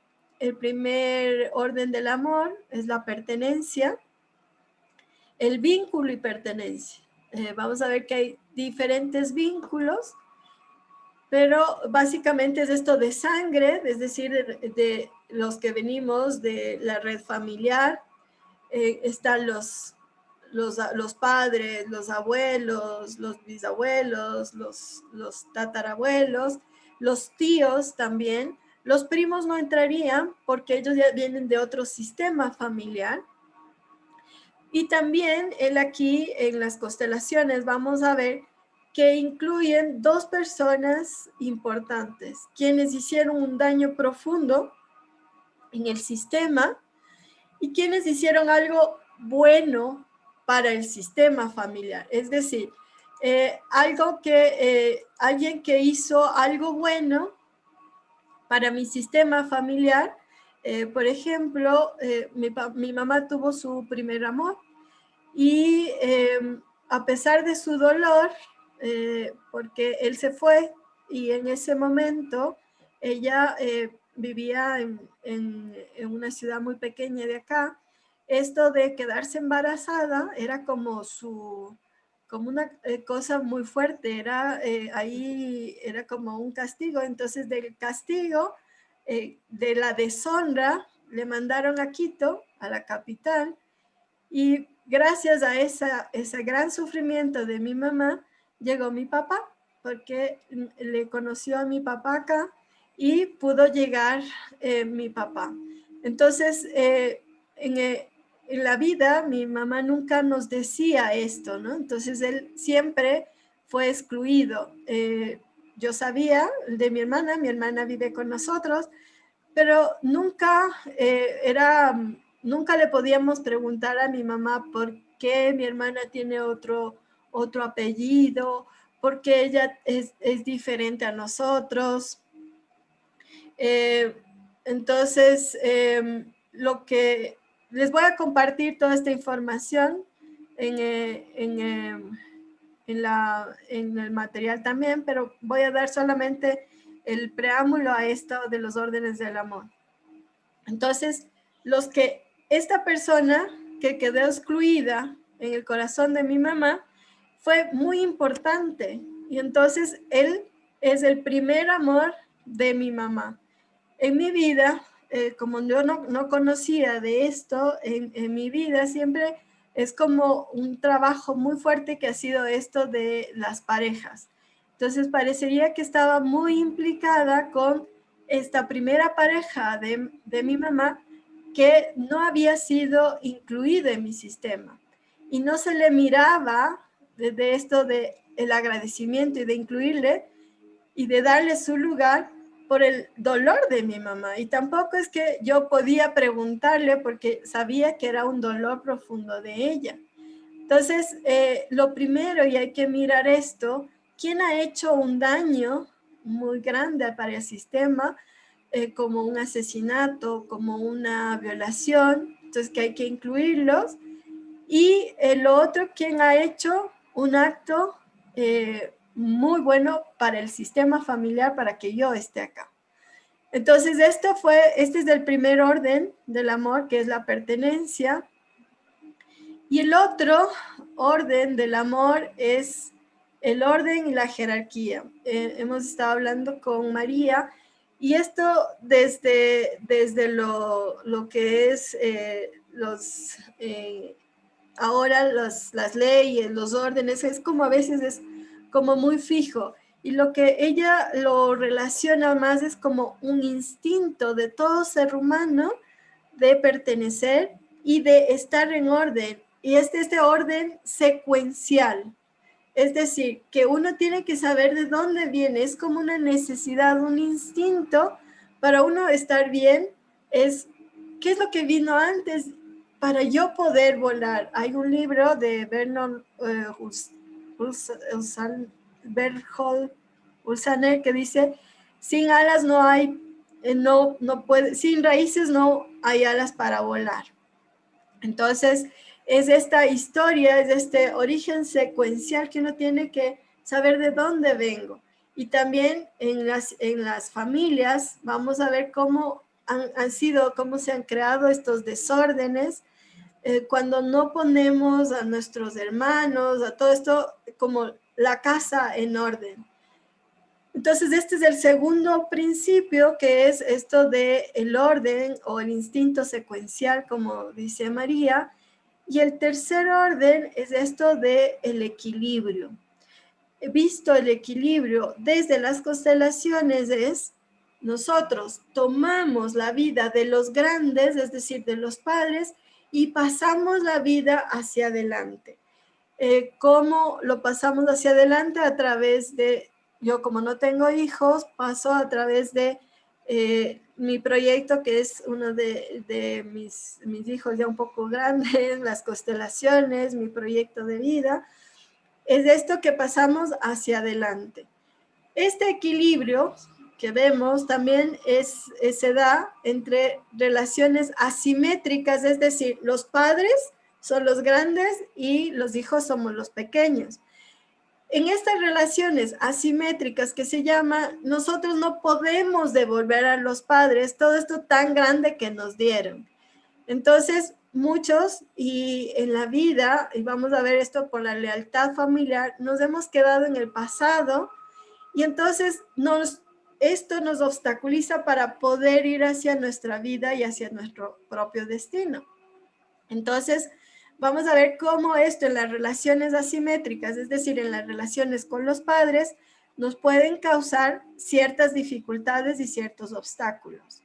[SPEAKER 1] orden del amor es la pertenencia, el vínculo y pertenencia. Vamos a ver que hay diferentes vínculos, pero básicamente es esto de sangre, es decir, de los que venimos de la red familiar. Están los padres, los abuelos, los bisabuelos, los tatarabuelos, los tíos también. Los primos no entrarían porque ellos ya vienen de otro sistema familiar. Y también aquí en las constelaciones vamos a ver que incluyen dos personas importantes, quienes hicieron un daño profundo en el sistema y quienes hicieron algo bueno para el sistema familiar. Es decir, alguien que hizo algo bueno para mi sistema familiar. Por ejemplo, mi mamá tuvo su primer amor y a pesar de su dolor, porque él se fue y en ese momento ella vivía en una ciudad muy pequeña de acá, esto de quedarse embarazada era como una cosa muy fuerte, ahí era como un castigo. Entonces del castigo, de la deshonra, le mandaron a Quito, a la capital, y gracias a ese gran sufrimiento de mi mamá, llegó mi papá, porque le conoció a mi papá acá y pudo llegar mi papá. Entonces, en la vida, mi mamá nunca nos decía esto, ¿no? Entonces, él siempre fue excluido. Yo sabía de mi hermana vive con nosotros, pero nunca nunca le podíamos preguntar a mi mamá por qué mi hermana tiene otro apellido, por qué ella es diferente a nosotros. Entonces, lo que les voy a compartir toda esta información en el material también, pero voy a dar solamente el preámbulo a esto de los órdenes del amor. Entonces, esta persona que quedó excluida en el corazón de mi mamá fue muy importante. Y entonces, él es el primer amor de mi mamá. En mi vida, como yo no conocía de esto, en mi vida siempre es como un trabajo muy fuerte que ha sido esto de las parejas. Entonces, parecería que estaba muy implicada con esta primera pareja de mi mamá, que no había sido incluido en mi sistema. Y no se le miraba desde esto de el agradecimiento y de incluirle y de darle su lugar por el dolor de mi mamá. Y tampoco es que yo podía preguntarle porque sabía que era un dolor profundo de ella. Entonces, lo primero, y hay que mirar esto, ¿quién ha hecho un daño muy grande para el sistema? Como un asesinato, como una violación, entonces que hay que incluirlos. Y lo otro, ¿quién ha hecho un acto muy bueno para el sistema familiar para que yo esté acá? Entonces, este es el primer orden del amor, que es la pertenencia. Y el otro orden del amor es el orden y la jerarquía. Hemos estado hablando con María y esto desde lo que es ahora las leyes, los órdenes, es como a veces es como muy fijo. Y lo que ella lo relaciona más es como un instinto de todo ser humano de pertenecer y de estar en orden. Y este orden secuencial. Es decir, que uno tiene que saber de dónde viene. Es como una necesidad, un instinto para uno estar bien. Es qué es lo que vino antes para yo poder volar. Hay un libro de Bernold Ulsaner que dice, sin alas no hay, no puede, sin raíces no hay alas para volar. Entonces, es esta historia, es este origen secuencial que uno tiene que saber de dónde vengo. Y también en las familias vamos a ver cómo cómo se han creado estos desórdenes cuando no ponemos a nuestros hermanos, a todo esto, como la casa en orden. Entonces, este es el segundo principio, que es esto de el orden o el instinto secuencial, como dice María. Y el tercer orden es esto de el equilibrio. He visto el equilibrio desde las constelaciones es nosotros tomamos la vida de los grandes, es decir, de los padres, y pasamos la vida hacia adelante. ¿Cómo lo pasamos hacia adelante? A través de, yo como no tengo hijos, paso a través de mi proyecto, que es uno de mis hijos ya un poco grandes, las constelaciones, mi proyecto de vida. Es esto que pasamos hacia adelante. Este equilibrio que vemos también se da entre relaciones asimétricas, es decir, los padres son los grandes y los hijos somos los pequeños. En estas relaciones asimétricas que se llama, nosotros no podemos devolver a los padres todo esto tan grande que nos dieron. Entonces, muchos, y en la vida, y vamos a ver esto por la lealtad familiar, nos hemos quedado en el pasado y entonces esto nos obstaculiza para poder ir hacia nuestra vida y hacia nuestro propio destino. Entonces, vamos a ver cómo esto en las relaciones asimétricas, es decir, en las relaciones con los padres, nos pueden causar ciertas dificultades y ciertos obstáculos.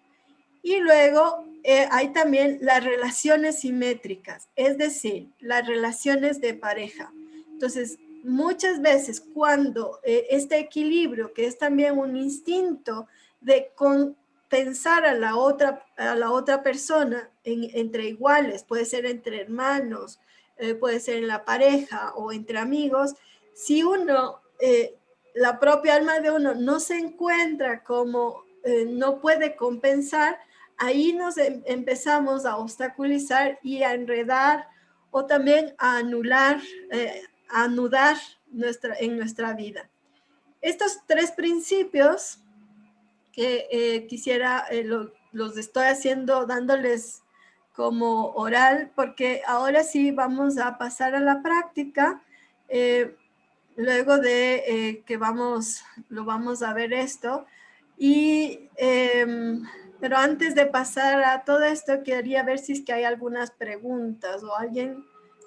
[SPEAKER 1] Y luego hay también las relaciones simétricas, es decir, las relaciones de pareja. Entonces, muchas veces cuando este equilibrio, que es también un instinto de compensar a la otra persona entre iguales, puede ser entre hermanos, puede ser en la pareja o entre amigos, si uno, la propia alma de uno no se encuentra como no puede compensar, ahí nos empezamos a obstaculizar y a enredar o también a anular, a anudar en nuestra vida. Estos tres principios que quisiera, los estoy haciendo, dándoles como oral, porque ahora sí vamos a pasar a la práctica, luego de que lo vamos a ver esto. Pero antes de pasar a todo esto, quería ver si es que hay algunas preguntas o alguien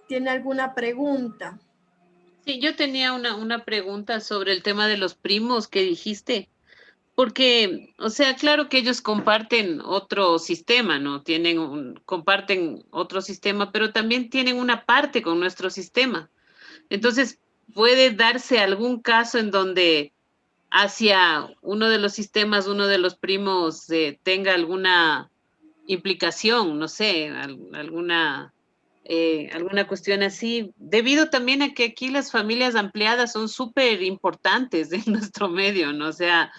[SPEAKER 1] tiene alguna pregunta.
[SPEAKER 6] Sí, yo tenía una pregunta sobre el tema de los primos que dijiste, Porque, o sea, claro que ellos comparten otro sistema, ¿no? Comparten otro sistema, pero también tienen una parte con nuestro sistema. Entonces, puede darse algún caso en donde hacia uno de los sistemas, uno de los primos tenga alguna implicación, no sé, alguna cuestión así, debido también a que aquí las familias ampliadas son súper importantes en nuestro medio, ¿no? O sea,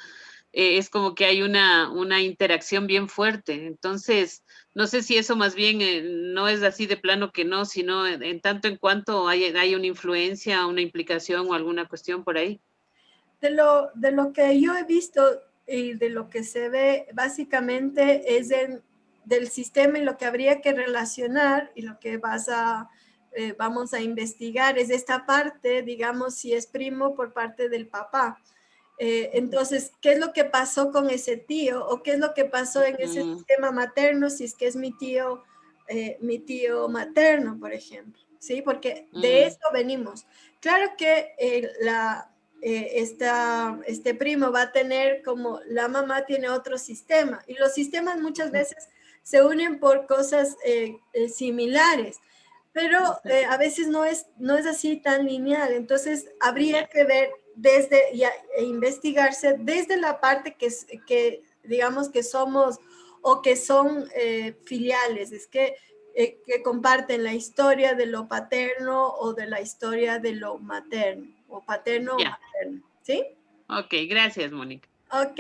[SPEAKER 6] es como que hay una interacción bien fuerte. Entonces, no sé si eso más bien no es así de plano que no, sino en tanto en cuanto hay una influencia, una implicación o alguna cuestión por ahí.
[SPEAKER 1] De lo que yo he visto y de lo que se ve, básicamente es del sistema y lo que habría que relacionar y lo que vamos a investigar es esta parte, digamos, si es primo por parte del papá. Entonces, ¿qué es lo que pasó con ese tío? ¿O qué es lo que pasó en ese sistema materno si es que es mi tío materno, por ejemplo? ¿Sí? Porque de eso venimos. Claro que este primo va a tener como la mamá tiene otro sistema y los sistemas muchas veces se unen por cosas similares, pero a veces no es así tan lineal. Entonces, habría que ver e investigarse desde la parte que digamos que somos o que son filiales, es que comparten la historia de lo paterno o de la historia de lo materno, o paterno o materno, ¿sí?
[SPEAKER 6] Ok, gracias, Mónica.
[SPEAKER 1] Ok,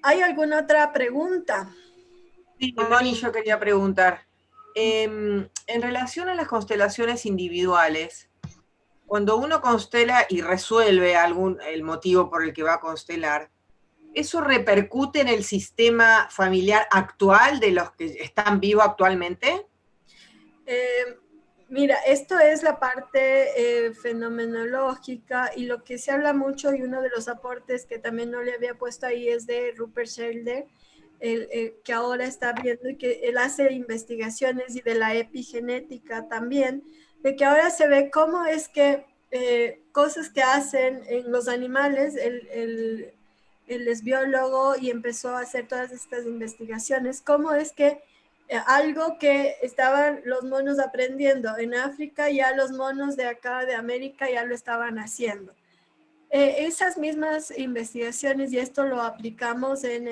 [SPEAKER 1] ¿hay alguna otra pregunta?
[SPEAKER 7] Sí, Moni, yo quería preguntar, en relación a las constelaciones individuales, cuando uno constela y resuelve el motivo por el que va a constelar, ¿eso repercute en el sistema familiar actual de los que están vivos actualmente?
[SPEAKER 1] Mira, esto es la parte fenomenológica y lo que se habla mucho y uno de los aportes que también no le había puesto ahí es de Rupert Sheldrake, que ahora está viendo y que él hace investigaciones y de la epigenética también, de que ahora se ve cómo es que cosas que hacen en los animales, él es biólogo y empezó a hacer todas estas investigaciones, cómo es que algo que estaban los monos aprendiendo en África, ya los monos de acá de América ya lo estaban haciendo. Esas mismas investigaciones, y esto lo aplicamos en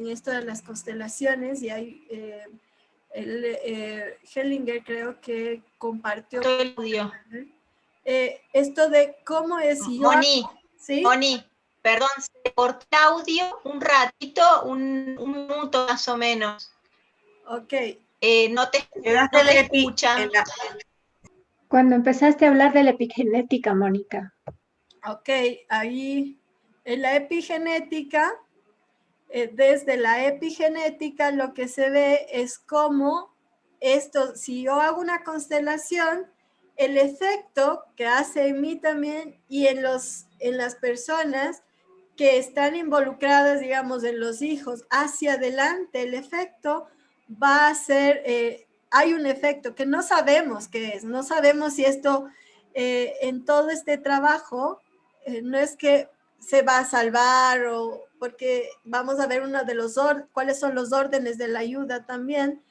[SPEAKER 1] esto de las constelaciones, y hay Hellinger creo que compartió
[SPEAKER 8] el audio.
[SPEAKER 1] Esto de cómo es...
[SPEAKER 8] Moni,
[SPEAKER 1] ¿sí?
[SPEAKER 8] Moni, perdón, se cortó el audio un ratito, un minuto más o menos.
[SPEAKER 1] Ok.
[SPEAKER 8] No te escuchan.
[SPEAKER 9] Cuando empezaste a hablar de la epigenética, Mónica.
[SPEAKER 1] Ok, ahí en la epigenética, desde la epigenética lo que se ve es cómo esto, si yo hago una constelación, el efecto que hace en mí también y en las personas que están involucradas, digamos, en los hijos hacia adelante, el efecto va a ser, hay un efecto que no sabemos qué es, no sabemos si esto en todo este trabajo no es que se va a salvar o porque vamos a ver uno de cuáles son los órdenes de la ayuda también.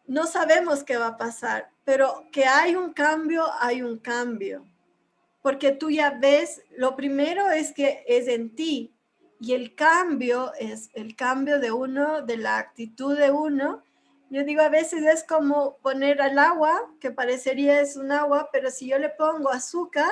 [SPEAKER 1] No sabemos qué va a pasar, pero que hay un cambio, porque tú ya ves, lo primero es que es en ti y el cambio es el cambio de uno, de la actitud de uno. Yo digo, a veces es como poner al agua, que parecería es un agua, pero si yo le pongo azúcar,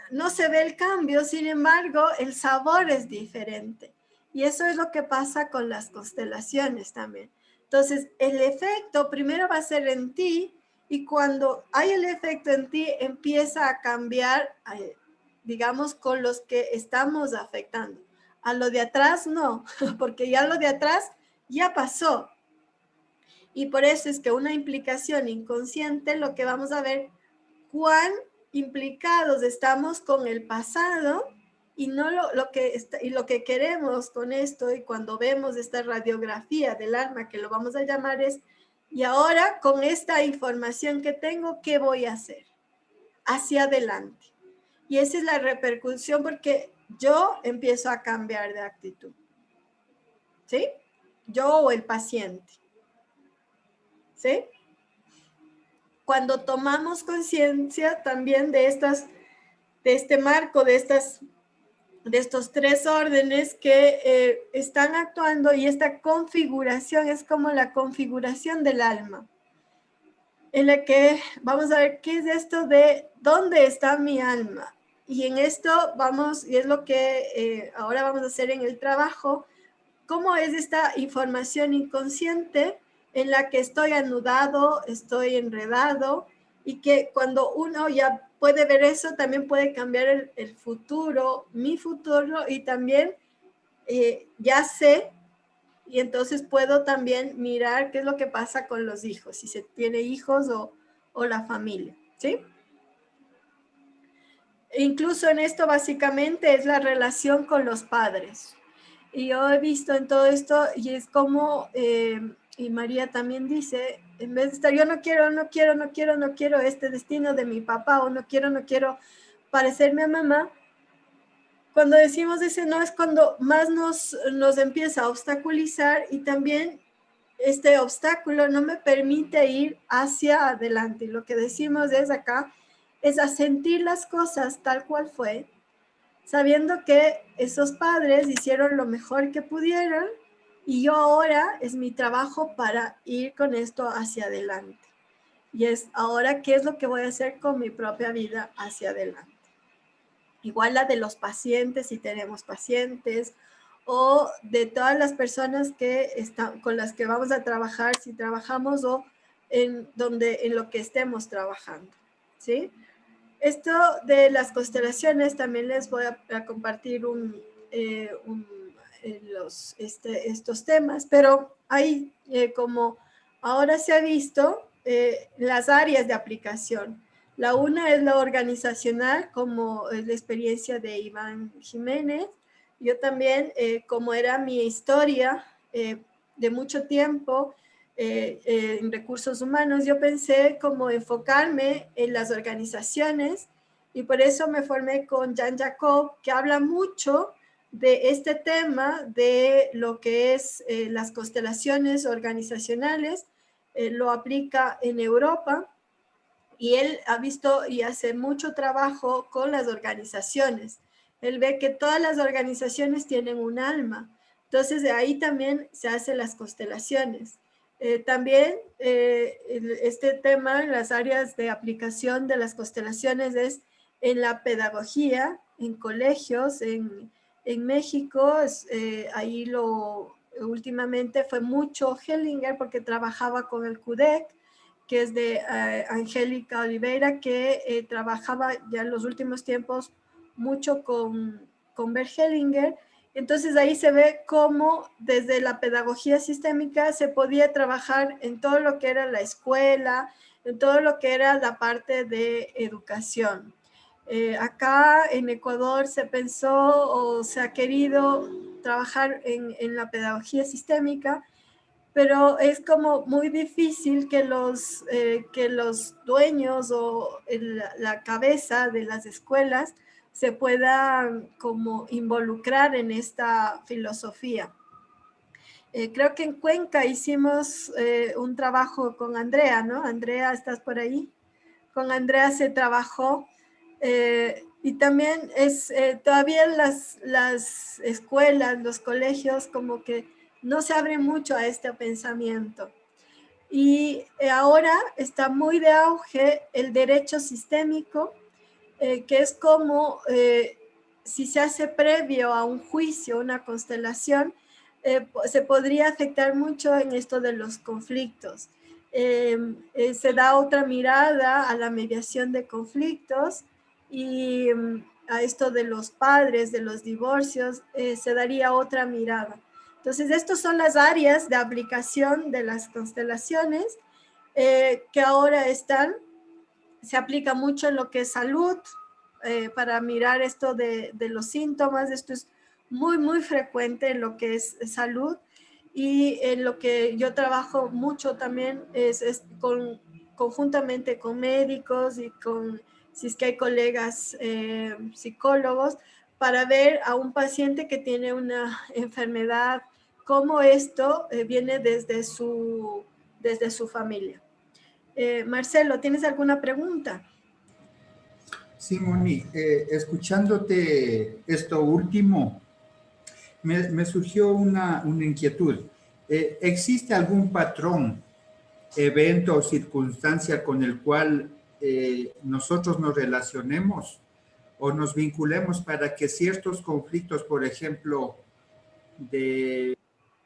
[SPEAKER 1] no se ve el cambio, sin embargo, el sabor es diferente. Y eso es lo que pasa con las constelaciones también. Entonces, el efecto primero va a ser en ti y cuando hay el efecto en ti, empieza a cambiar, digamos, con los que estamos afectando. A lo de atrás no, porque ya lo de atrás ya pasó. Y por eso es que una implicación inconsciente, lo que vamos a ver, cuán implicados estamos con el pasado y no lo que queremos con esto, y cuando vemos esta radiografía del alma, que lo vamos a llamar, es, y ahora con esta información que tengo, ¿qué voy a hacer? Hacia adelante. Y esa es la repercusión, porque yo empiezo a cambiar de actitud. ¿Sí? Yo o el paciente. ¿Sí? Cuando tomamos conciencia también de este marco, de estos tres órdenes que están actuando, y esta configuración es como la configuración del alma, en la que vamos a ver qué es esto de dónde está mi alma. Y en esto vamos, y es lo que ahora vamos a hacer en el trabajo, cómo es esta información inconsciente en la que estoy anudado, estoy enredado, y que cuando uno ya puede ver eso, también puede cambiar el futuro, mi futuro, y también ya sé, y entonces puedo también mirar qué es lo que pasa con los hijos, si se tiene hijos o la familia, ¿sí? Incluso en esto básicamente es la relación con los padres. Y yo he visto en todo esto, y es como, y María también dice, en vez de estar, yo no quiero este destino de mi papá, o no quiero parecerme a mamá. Cuando decimos ese no es cuando más nos empieza a obstaculizar, y también este obstáculo no me permite ir hacia adelante. Y lo que decimos es acá, es a sentir las cosas tal cual fue, sabiendo que esos padres hicieron lo mejor que pudieron, y yo ahora es mi trabajo para ir con esto hacia adelante. Y es ahora qué es lo que voy a hacer con mi propia vida hacia adelante. Igual la de los pacientes, si tenemos pacientes, o de todas las personas que están, con las que vamos a trabajar, si trabajamos, o en lo que estemos trabajando, ¿sí? Esto de las constelaciones también les voy a compartir estos temas, pero hay como ahora se ha visto las áreas de aplicación. La una es la organizacional, como es la experiencia de Iván Jiménez. Yo también, como era mi historia de mucho tiempo, en recursos humanos, yo pensé como enfocarme en las organizaciones, y por eso me formé con Jan Jacob, que habla mucho de este tema de lo que es las constelaciones organizacionales. Lo aplica en Europa, y él ha visto y hace mucho trabajo con las organizaciones. Él ve que todas las organizaciones tienen un alma, entonces de ahí también se hacen las constelaciones. También este tema en las áreas de aplicación de las constelaciones es en la pedagogía, en colegios, en México. Ahí últimamente fue mucho Hellinger, porque trabajaba con el CUDEC, que es de Angélica Oliveira, que trabajaba ya en los últimos tiempos mucho con Bert Hellinger. Entonces ahí se ve cómo desde la pedagogía sistémica se podía trabajar en todo lo que era la escuela, en todo lo que era la parte de educación. Acá en Ecuador se pensó o se ha querido trabajar en la pedagogía sistémica, pero es como muy difícil que los dueños o la cabeza de las escuelas se puedan como involucrar en esta filosofía. Creo que en Cuenca hicimos un trabajo con Andrea, ¿no? Andrea, ¿estás por ahí? Con Andrea se trabajó, y también todavía las escuelas, los colegios, como que no se abren mucho a este pensamiento. Y ahora está muy de auge el derecho sistémico, que es como si se hace previo a un juicio, una constelación, se podría afectar mucho en esto de los conflictos. Se da otra mirada a la mediación de conflictos, y a esto de los padres, de los divorcios, se daría otra mirada. Entonces, estas son las áreas de aplicación de las constelaciones que ahora se aplica mucho en lo que es salud, para mirar esto de los síntomas. Esto es muy, muy frecuente en lo que es salud, y en lo que yo trabajo mucho también es conjuntamente con médicos y si es que hay colegas psicólogos, para ver a un paciente que tiene una enfermedad, cómo esto viene desde su familia. Marcelo, ¿tienes alguna pregunta?
[SPEAKER 3] Sí, Moni, escuchándote esto último, me surgió una inquietud. ¿Existe algún patrón, evento o circunstancia con el cual nosotros nos relacionemos o nos vinculemos para que ciertos conflictos, por ejemplo,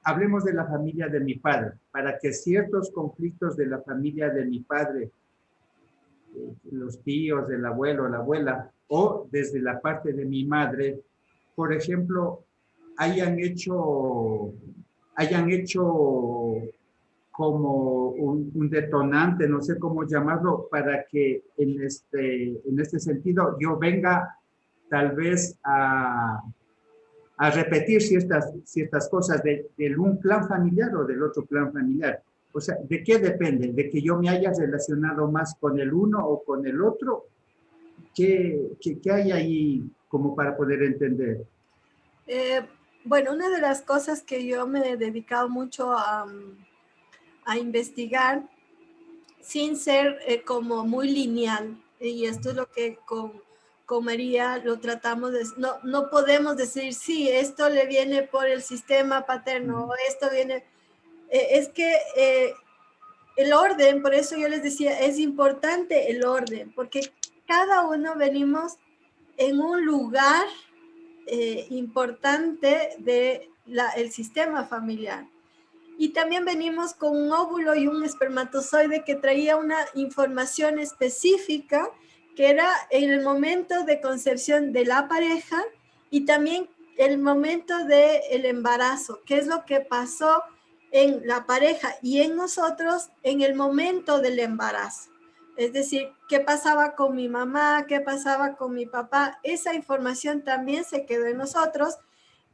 [SPEAKER 3] hablemos de la familia de mi padre, para que ciertos conflictos de la familia de mi padre, los tíos, el abuelo, la abuela, o desde la parte de mi madre, por ejemplo, hayan hecho como un detonante, no sé cómo llamarlo, para que en este sentido yo venga tal vez a repetir ciertas cosas de un clan familiar o del otro clan familiar. O sea, ¿de qué depende? ¿De que yo me haya relacionado más con el uno o con el otro? ¿Qué hay ahí como para poder entender?
[SPEAKER 1] Bueno, una de las cosas que yo me he dedicado mucho a investigar, sin ser como muy lineal, y esto es lo que con María lo tratamos de... No podemos decir, sí, esto le viene por el sistema paterno, o esto viene... es que el orden, por eso yo les decía, es importante el orden, porque cada uno venimos en un lugar importante del sistema familiar. Y también venimos con un óvulo y un espermatozoide que traía una información específica que era en el momento de concepción de la pareja y también el momento del embarazo, qué es lo que pasó en la pareja y en nosotros en el momento del embarazo. Es decir, qué pasaba con mi mamá, qué pasaba con mi papá, esa información también se quedó en nosotros,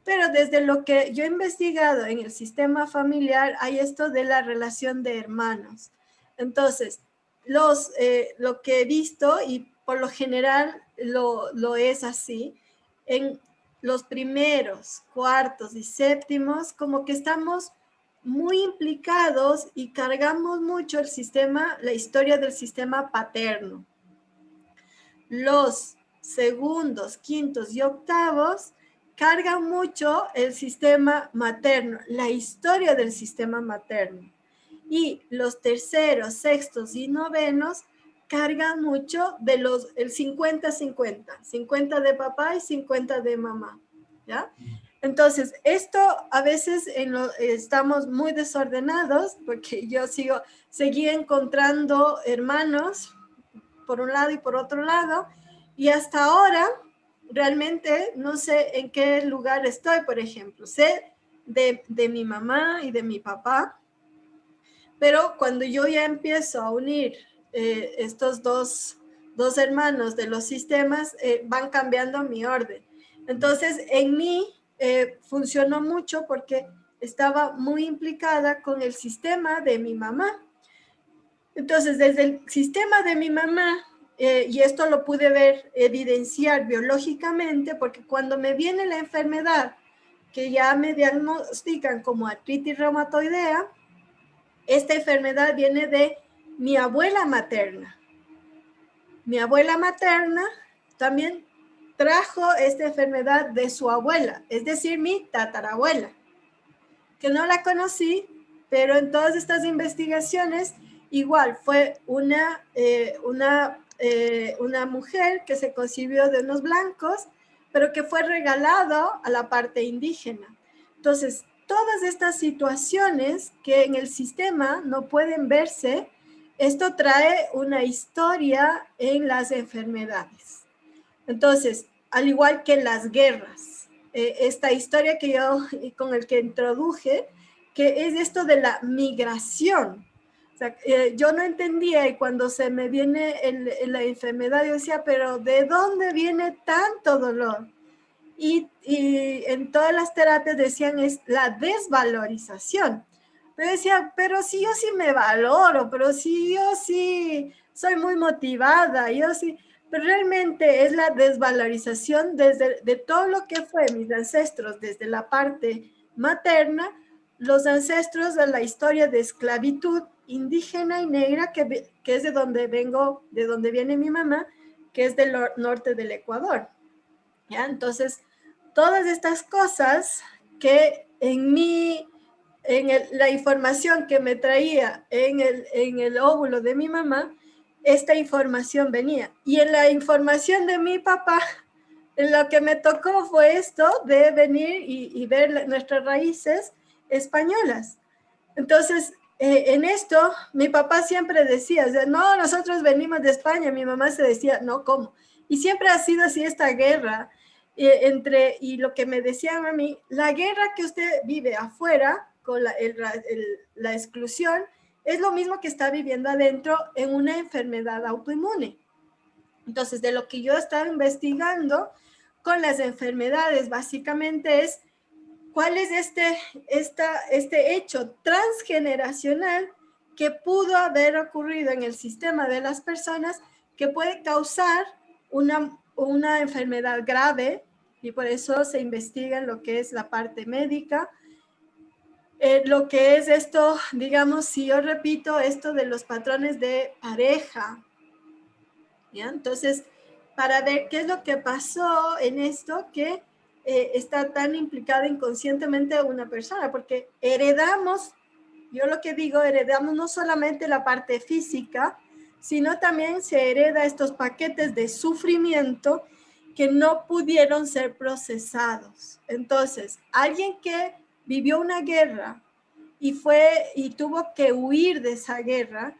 [SPEAKER 1] pero desde lo que yo he investigado en el sistema familiar hay esto de la relación de hermanos. Entonces, lo que he visto, y por lo general lo es así, en los primeros, cuartos y séptimos, como que estamos muy implicados y cargamos mucho la historia del sistema paterno. Los segundos, quintos y octavos cargan mucho el sistema materno, la historia del sistema materno. Y los terceros, sextos y novenos cargan mucho de el 50-50, 50 de papá y 50 de mamá, ¿ya? Entonces, esto a veces estamos muy desordenados porque yo seguí encontrando hermanos por un lado y por otro lado, y hasta ahora realmente no sé en qué lugar estoy, por ejemplo. Sé de mi mamá y de mi papá, pero cuando yo ya empiezo a unir estos dos hermanos de los sistemas, van cambiando mi orden. Entonces, en mí funcionó mucho porque estaba muy implicada con el sistema de mi mamá. Entonces, desde el sistema de mi mamá, y esto lo pude evidenciar biológicamente, porque cuando me viene la enfermedad, que ya me diagnostican como artritis reumatoidea, esta enfermedad viene de mi abuela materna. Mi abuela materna también trajo esta enfermedad de su abuela, es decir, mi tatarabuela, que no la conocí, pero en todas estas investigaciones, igual fue una mujer que se concibió de unos blancos, pero que fue regalado a la parte indígena. Entonces, todas estas situaciones que en el sistema no pueden verse, esto trae una historia en las enfermedades. Entonces, al igual que en las guerras, esta historia que con el que introduje, que es esto de la migración. O sea, yo no entendía, y cuando se me viene la enfermedad, yo decía, pero ¿de dónde viene tanto dolor? Y en todas las terapias decían es la desvalorización. Pero decía, pero si yo sí me valoro, pero si yo sí soy muy motivada, yo sí, pero realmente es la desvalorización de todo lo que fue mis ancestros, desde la parte materna, los ancestros de la historia de esclavitud indígena y negra, que es de donde vengo, de donde viene mi mamá, que es del norte del Ecuador. ¿Ya? Entonces, todas estas cosas que la información que me traía en el óvulo de mi mamá, esta información venía. Y en la información de mi papá, lo que me tocó fue esto de venir y ver nuestras raíces españolas. Entonces, en esto, mi papá siempre decía, o sea, no, nosotros venimos de España. Mi mamá se decía, no, ¿cómo? Y siempre ha sido así esta guerra y lo que me decían a mí, la guerra que usted vive afuera, con la exclusión, es lo mismo que está viviendo adentro en una enfermedad autoinmune. Entonces, de lo que yo estaba investigando con las enfermedades, básicamente es cuál es este hecho transgeneracional que pudo haber ocurrido en el sistema de las personas que puede causar una enfermedad grave, y por eso se investiga en lo que es la parte médica. Lo que es esto, digamos, si yo repito esto de los patrones de pareja, ¿ya? Entonces, para ver qué es lo que pasó en esto que está tan implicada inconscientemente una persona, porque heredamos, yo lo que digo, heredamos no solamente la parte física, sino también se hereda estos paquetes de sufrimiento que no pudieron ser procesados. Entonces, alguien que vivió una guerra y tuvo que huir de esa guerra,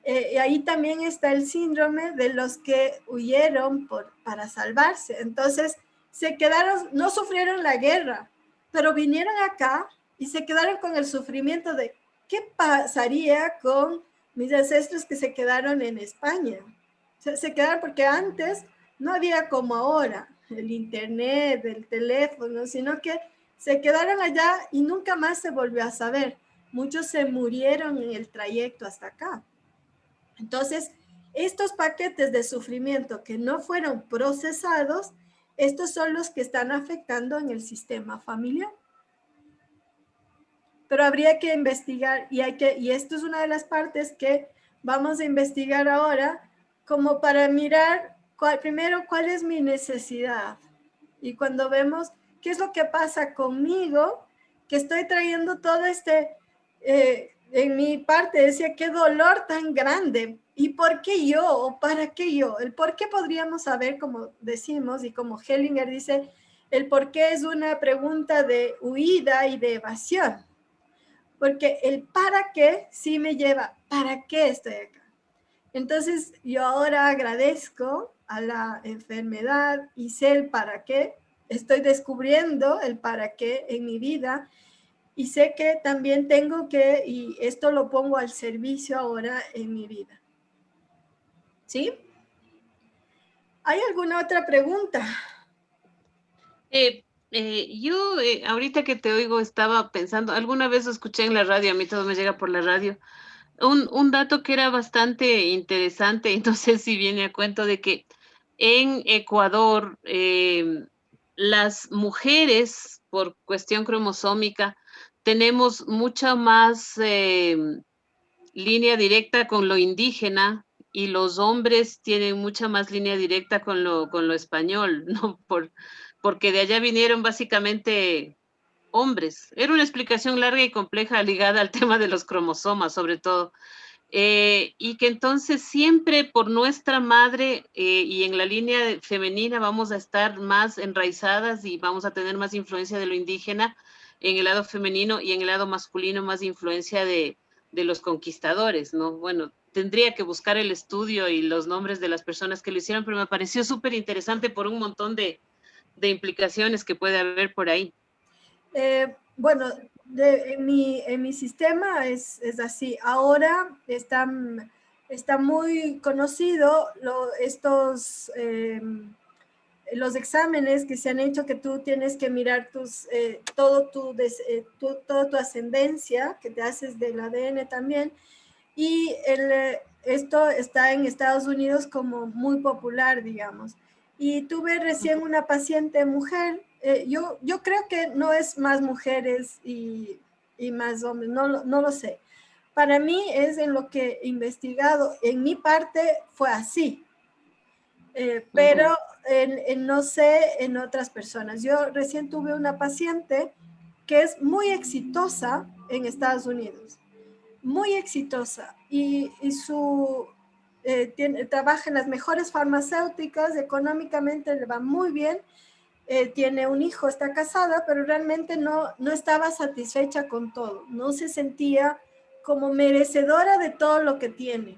[SPEAKER 1] y ahí también está el síndrome de los que huyeron para salvarse. Entonces, se quedaron, no sufrieron la guerra, pero vinieron acá y se quedaron con el sufrimiento de qué pasaría con mis ancestros que se quedaron en España. Se quedaron porque antes no había como ahora el internet, el teléfono, sino que se quedaron allá y nunca más se volvió a saber. Muchos se murieron en el trayecto hasta acá. Entonces, estos paquetes de sufrimiento que no fueron procesados, estos son los que están afectando en el sistema familiar. Pero habría que investigar y esto es una de las partes que vamos a investigar ahora, como para mirar primero cuál es mi necesidad. Y cuando vemos qué es lo que pasa conmigo, que estoy trayendo todo en mi parte decía, qué dolor tan grande. ¿Y por qué yo? ¿O para qué yo? El por qué podríamos saber, como decimos, y como Hellinger dice, el por qué es una pregunta de huida y de evasión. Porque el para qué sí me lleva, ¿para qué estoy acá? Entonces, yo ahora agradezco a la enfermedad y sé el para qué. Estoy descubriendo el para qué en mi vida. Y sé que también tengo que, y esto lo pongo al servicio ahora en mi vida. ¿Sí? ¿Hay alguna otra pregunta?
[SPEAKER 6] Yo ahorita que te oigo estaba pensando, alguna vez escuché en la radio, a mí todo me llega por la radio, un dato que era bastante interesante, y no sé si viene a cuento de que en Ecuador las mujeres, por cuestión cromosómica, tenemos mucha más línea directa con lo indígena y los hombres tienen mucha más línea directa con lo español, ¿no? Porque de allá vinieron básicamente hombres. Era una explicación larga y compleja ligada al tema de los cromosomas, sobre todo. Y que entonces siempre por nuestra madre y en la línea femenina vamos a estar más enraizadas y vamos a tener más influencia de lo indígena en el lado femenino y en el lado masculino más influencia de los conquistadores, ¿no? Bueno, tendría que buscar el estudio y los nombres de las personas que lo hicieron, pero me pareció súper interesante por un montón de implicaciones que puede haber por ahí.
[SPEAKER 1] Bueno, en mi sistema es así. Ahora está muy conocido los exámenes que se han hecho, que tú tienes que mirar toda tu ascendencia, que te haces del ADN también, y esto está en Estados Unidos como muy popular, digamos. Y tuve recién una paciente mujer. Yo creo que no es más mujeres y más hombres, no lo sé. Para mí es en lo que he investigado. En mi parte fue así. Pero no sé en otras personas. Yo recién tuve una paciente que es muy exitosa en Estados Unidos, muy exitosa, y trabaja en las mejores farmacéuticas, económicamente le va muy bien, tiene un hijo, está casada, pero realmente no estaba satisfecha con todo, no se sentía como merecedora de todo lo que tiene.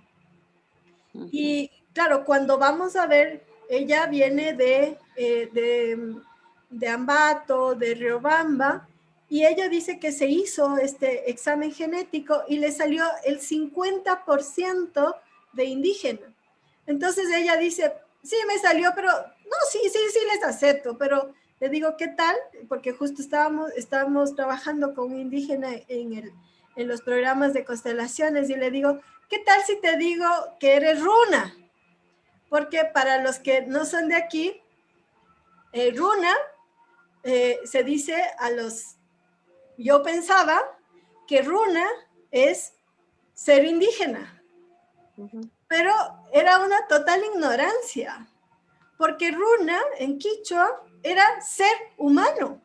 [SPEAKER 1] Y claro, cuando vamos a ver, ella viene de Ambato, de Riobamba, y ella dice que se hizo este examen genético y le salió el 50% de indígena. Entonces ella dice, sí, me salió, pero no, sí les acepto, pero le digo, ¿qué tal? Porque justo estábamos trabajando con un indígena en los programas de constelaciones y le digo, ¿qué tal si te digo que eres runa? Porque para los que no son de aquí, runa se dice yo pensaba que runa es ser indígena, pero era una total ignorancia, porque runa en quichua era ser humano.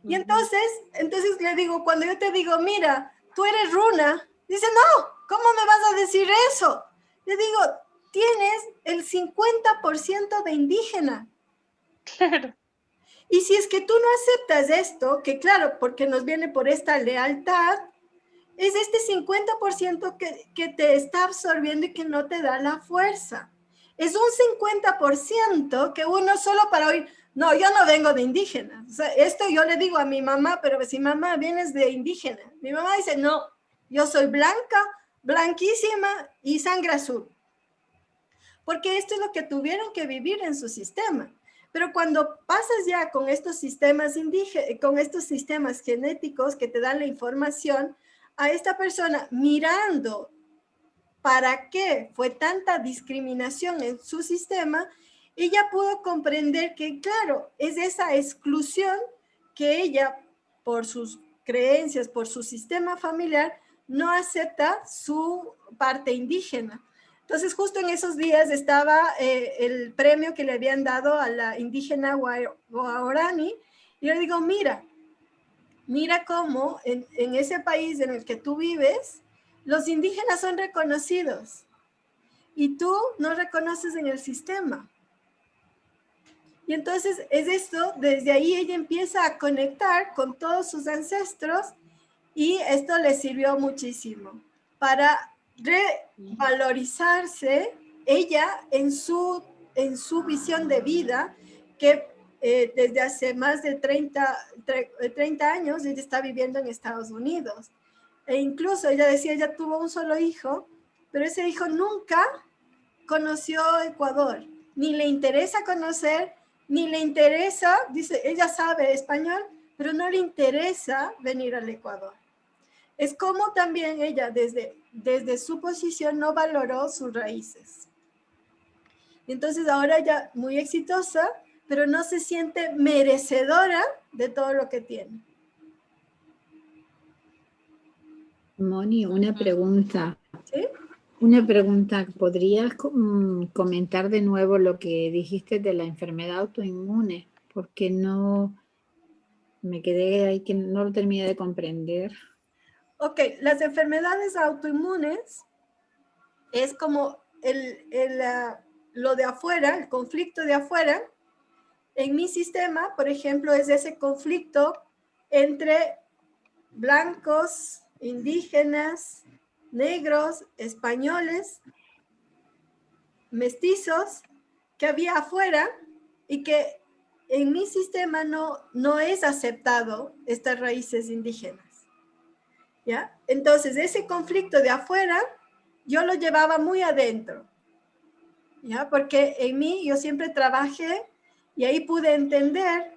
[SPEAKER 1] Y entonces le digo, cuando yo te digo, mira, tú eres runa, dice, no, ¿cómo me vas a decir eso? Le digo, tienes el 50% de indígena.
[SPEAKER 6] Claro.
[SPEAKER 1] Y si es que tú no aceptas esto, que claro, porque nos viene por esta lealtad, es este 50% que te está absorbiendo y que no te da la fuerza. Es un 50% que uno solo para oír, no, yo no vengo de indígena. O sea, esto yo le digo a mi mamá, pero si mamá vienes de indígena, mi mamá dice, no, yo soy blanca, blanquísima y sangre azul. Porque esto es lo que tuvieron que vivir en su sistema. Pero cuando pasas ya con estos sistemas indígenas, con estos sistemas genéticos que te dan la información, a esta persona mirando para qué fue tanta discriminación en su sistema, ella pudo comprender que, claro, es esa exclusión que ella, por sus creencias, por su sistema familiar, no acepta su parte indígena. Entonces, justo en esos días estaba el premio que le habían dado a la indígena Guarani, y yo le digo, mira cómo en ese país en el que tú vives, los indígenas son reconocidos y tú no reconoces en el sistema. Y entonces es esto, desde ahí ella empieza a conectar con todos sus ancestros y esto le sirvió muchísimo para revalorizarse ella en su visión de vida, que desde hace más de 30 años ella está viviendo en Estados Unidos. E incluso ella decía, ella tuvo un solo hijo, pero ese hijo nunca conoció Ecuador, ni le interesa conocer, ni le interesa, dice, ella sabe español, pero no le interesa venir al Ecuador. Es como también ella desde su posición no valoró sus raíces. Entonces ahora ella muy exitosa, pero no se siente merecedora de todo lo que tiene.
[SPEAKER 10] Moni, una pregunta.
[SPEAKER 1] ¿Sí?
[SPEAKER 10] Una pregunta. ¿Podrías comentar de nuevo lo que dijiste de la enfermedad autoinmune? Porque no me quedé ahí que no lo terminé de comprender.
[SPEAKER 1] Ok, las enfermedades autoinmunes es como lo de afuera, el conflicto de afuera. En mi sistema, por ejemplo, es ese conflicto entre blancos, indígenas, negros, españoles, mestizos, que había afuera y que en mi sistema no es aceptado estas raíces indígenas. ¿Ya? Entonces, ese conflicto de afuera, yo lo llevaba muy adentro, ¿ya? Porque en mí yo siempre trabajé y ahí pude entender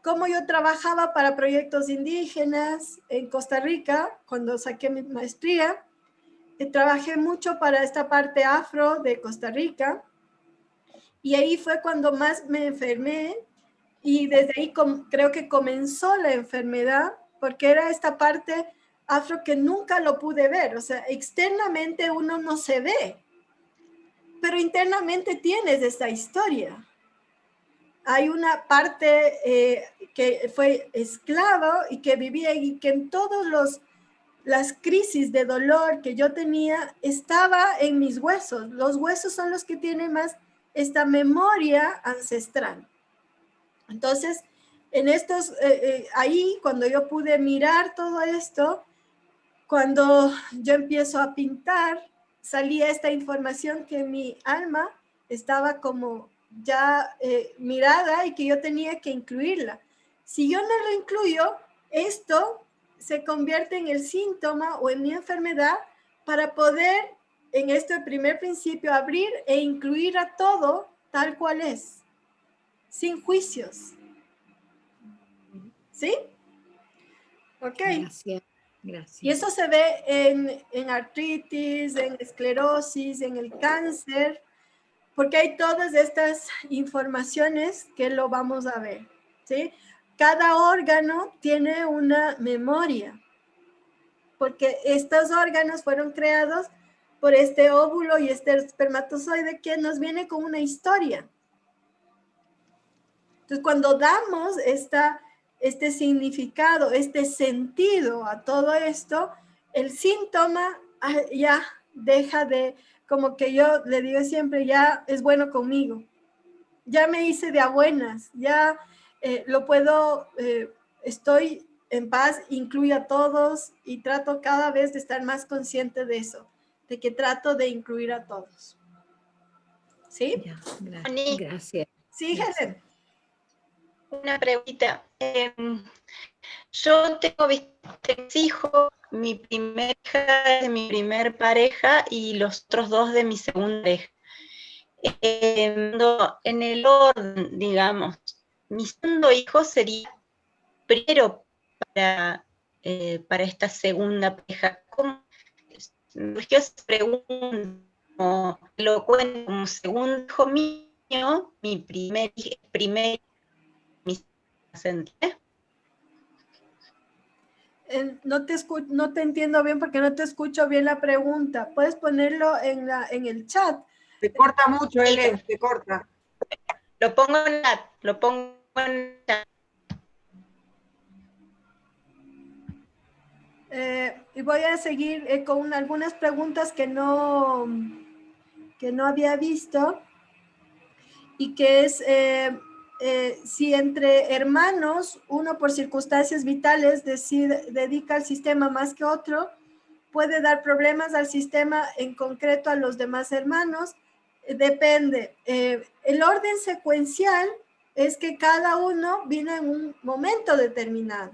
[SPEAKER 1] cómo yo trabajaba para proyectos indígenas en Costa Rica, cuando saqué mi maestría. trabajé mucho para esta parte afro de Costa Rica y ahí fue cuando más me enfermé y desde ahí creo que comenzó la enfermedad porque era esta parte afro que nunca lo pude ver, o sea, externamente uno no se ve, pero internamente tienes esta historia. Hay una parte que fue esclava y que vivía y que en todos las crisis de dolor que yo tenía estaba en mis huesos. Los huesos son los que tienen más esta memoria ancestral. Entonces, en estos, ahí cuando yo pude mirar todo esto, cuando yo empiezo a pintar, salía esta información que mi alma estaba como ya mirada y que yo tenía que incluirla. Si yo no lo incluyo, esto se convierte en el síntoma o en mi enfermedad para poder, en este primer principio, abrir e incluir a todo tal cual es, sin juicios. ¿Sí? Ok.
[SPEAKER 10] Gracias. Gracias.
[SPEAKER 1] Y eso se ve en artritis, en esclerosis, en el cáncer, porque hay todas estas informaciones que lo vamos a ver, ¿sí? Cada órgano tiene una memoria, porque estos órganos fueron creados por este óvulo y este espermatozoide que nos viene con una historia. Entonces, cuando damos este significado, este sentido a todo esto, el síntoma ya deja de, como que yo le digo siempre, ya es bueno conmigo. Ya me hice de a buenas, ya lo puedo, estoy en paz, incluyo a todos y trato cada vez de estar más consciente de eso, de que trato de incluir a todos. ¿Sí?
[SPEAKER 10] Ya, gracias.
[SPEAKER 1] Sí, Helen.
[SPEAKER 8] Una preguntita. Yo tengo 3 hijos, mi primera hija es de mi primer pareja y los otros 2 de mi segunda pareja. En el orden, digamos, mi segundo hijo sería primero para esta segunda pareja. ¿Cómo surgió esa pregunta? Lo cuento como segundo hijo mío, mi primer
[SPEAKER 1] No te entiendo bien porque no te escucho bien la pregunta. Puedes ponerlo en el chat.
[SPEAKER 7] Te corta mucho, Helen, te corta.
[SPEAKER 8] Lo pongo en el chat.
[SPEAKER 1] Y voy a seguir con algunas preguntas que no había visto y que es si entre hermanos uno por circunstancias vitales dedica al sistema más que otro, puede dar problemas al sistema, en concreto a los demás hermanos. Depende. El orden secuencial es que cada uno vino en un momento determinado.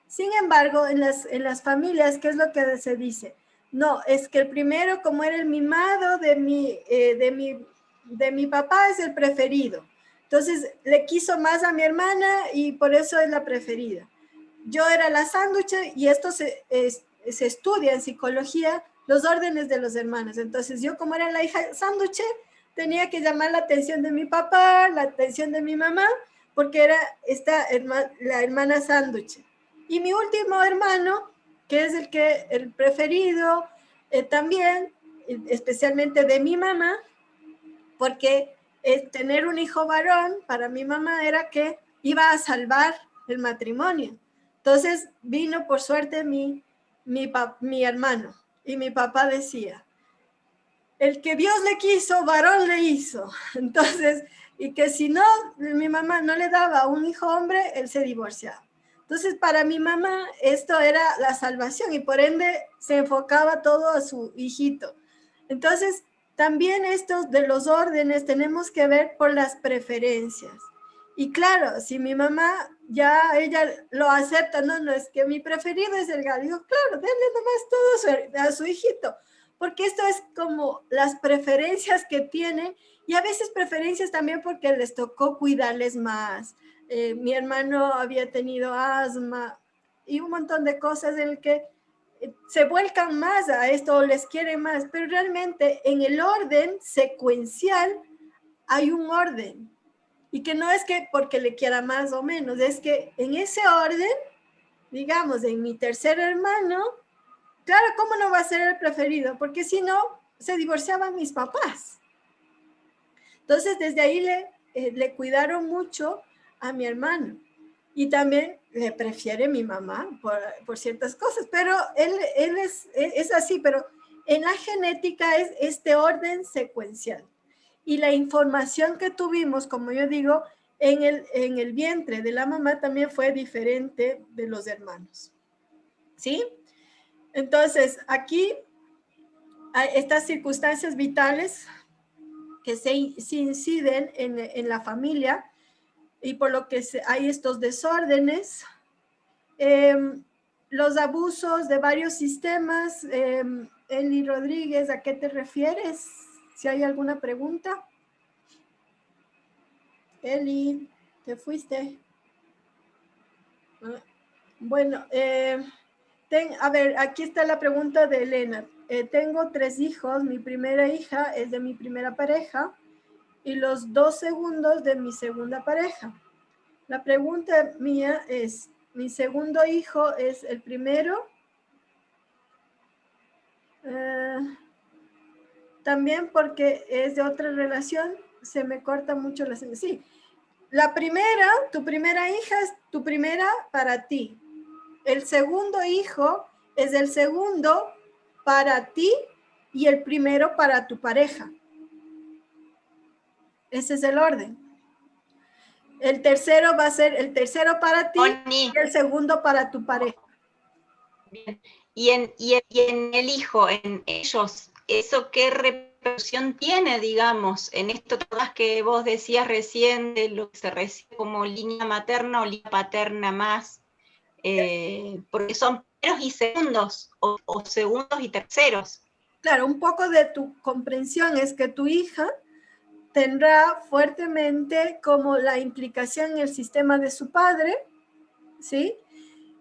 [SPEAKER 1] Sin embargo, en las familias, ¿qué es lo que se dice? No, es que el primero, como era el mimado de mi papá, es el preferido. Entonces, le quiso más a mi hermana y por eso es la preferida. Yo era la sándwich y esto se estudia en psicología, los órdenes de los hermanos. Entonces, yo como era la hija sándwich, tenía que llamar la atención de mi papá, la atención de mi mamá, porque era la hermana sándwich. Y mi último hermano, que es el preferido, también, especialmente de mi mamá, porque tener un hijo varón para mi mamá era que iba a salvar el matrimonio. Entonces vino por suerte mi hermano y mi papá decía, el que Dios le quiso, varón le hizo. Entonces, y que si no, mi mamá no le daba un hijo hombre, él se divorciaba. Entonces, para mi mamá esto era la salvación y por ende se enfocaba todo a su hijito. Entonces, también esto de los órdenes tenemos que ver por las preferencias. Y claro, si mi mamá ya ella lo acepta, no, es que mi preferido es el gallo. Digo, claro, denle nomás todo a su hijito, porque esto es como las preferencias que tienen y a veces preferencias también porque les tocó cuidarles más. Mi hermano había tenido asma y un montón de cosas en el que se vuelcan más a esto o les quieren más, pero realmente en el orden secuencial hay un orden. Y que no es que porque le quiera más o menos, es que en ese orden, digamos, en mi tercer hermano, claro, ¿cómo no va a ser el preferido? Porque si no, se divorciaban mis papás. Entonces, desde ahí le cuidaron mucho a mi hermano. Y también le prefiere mi mamá por ciertas cosas, pero él es así, pero en la genética es este orden secuencial. Y la información que tuvimos, como yo digo, en el vientre de la mamá también fue diferente de los hermanos. ¿Sí? Entonces, aquí hay estas circunstancias vitales que se inciden en la familia y por lo que hay estos desórdenes, los abusos de varios sistemas. Eli Rodríguez, ¿a qué te refieres? Si hay alguna pregunta. Eli, ¿te fuiste? Bueno, a ver, aquí está la pregunta de Elena. Tengo 3 hijos, mi primera hija es de mi primera pareja y los 2 segundos de mi segunda pareja. La pregunta mía es, ¿mi segundo hijo es el primero? También porque es de otra relación, se me corta mucho la señal. Sí, la primera, tu primera hija es tu primera para ti. El segundo hijo es el segundo para ti y el primero para tu pareja. Ese es el orden. El tercero va a ser el tercero para ti y el segundo para tu pareja.
[SPEAKER 8] Bien. Y en el hijo, en ellos, ¿eso qué repercusión tiene, digamos, en esto todas que vos decías recién de lo que se recibe como línea materna o línea paterna más? Porque son primeros y segundos, o segundos y terceros.
[SPEAKER 1] Claro, un poco de tu comprensión es que tu hija tendrá fuertemente como la implicación en el sistema de su padre, ¿sí?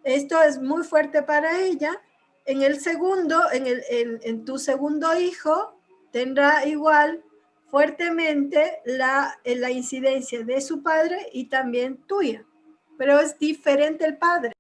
[SPEAKER 1] Esto es muy fuerte para ella. En el segundo, en tu segundo hijo, tendrá igual fuertemente la incidencia de su padre y también tuya, pero es diferente el padre.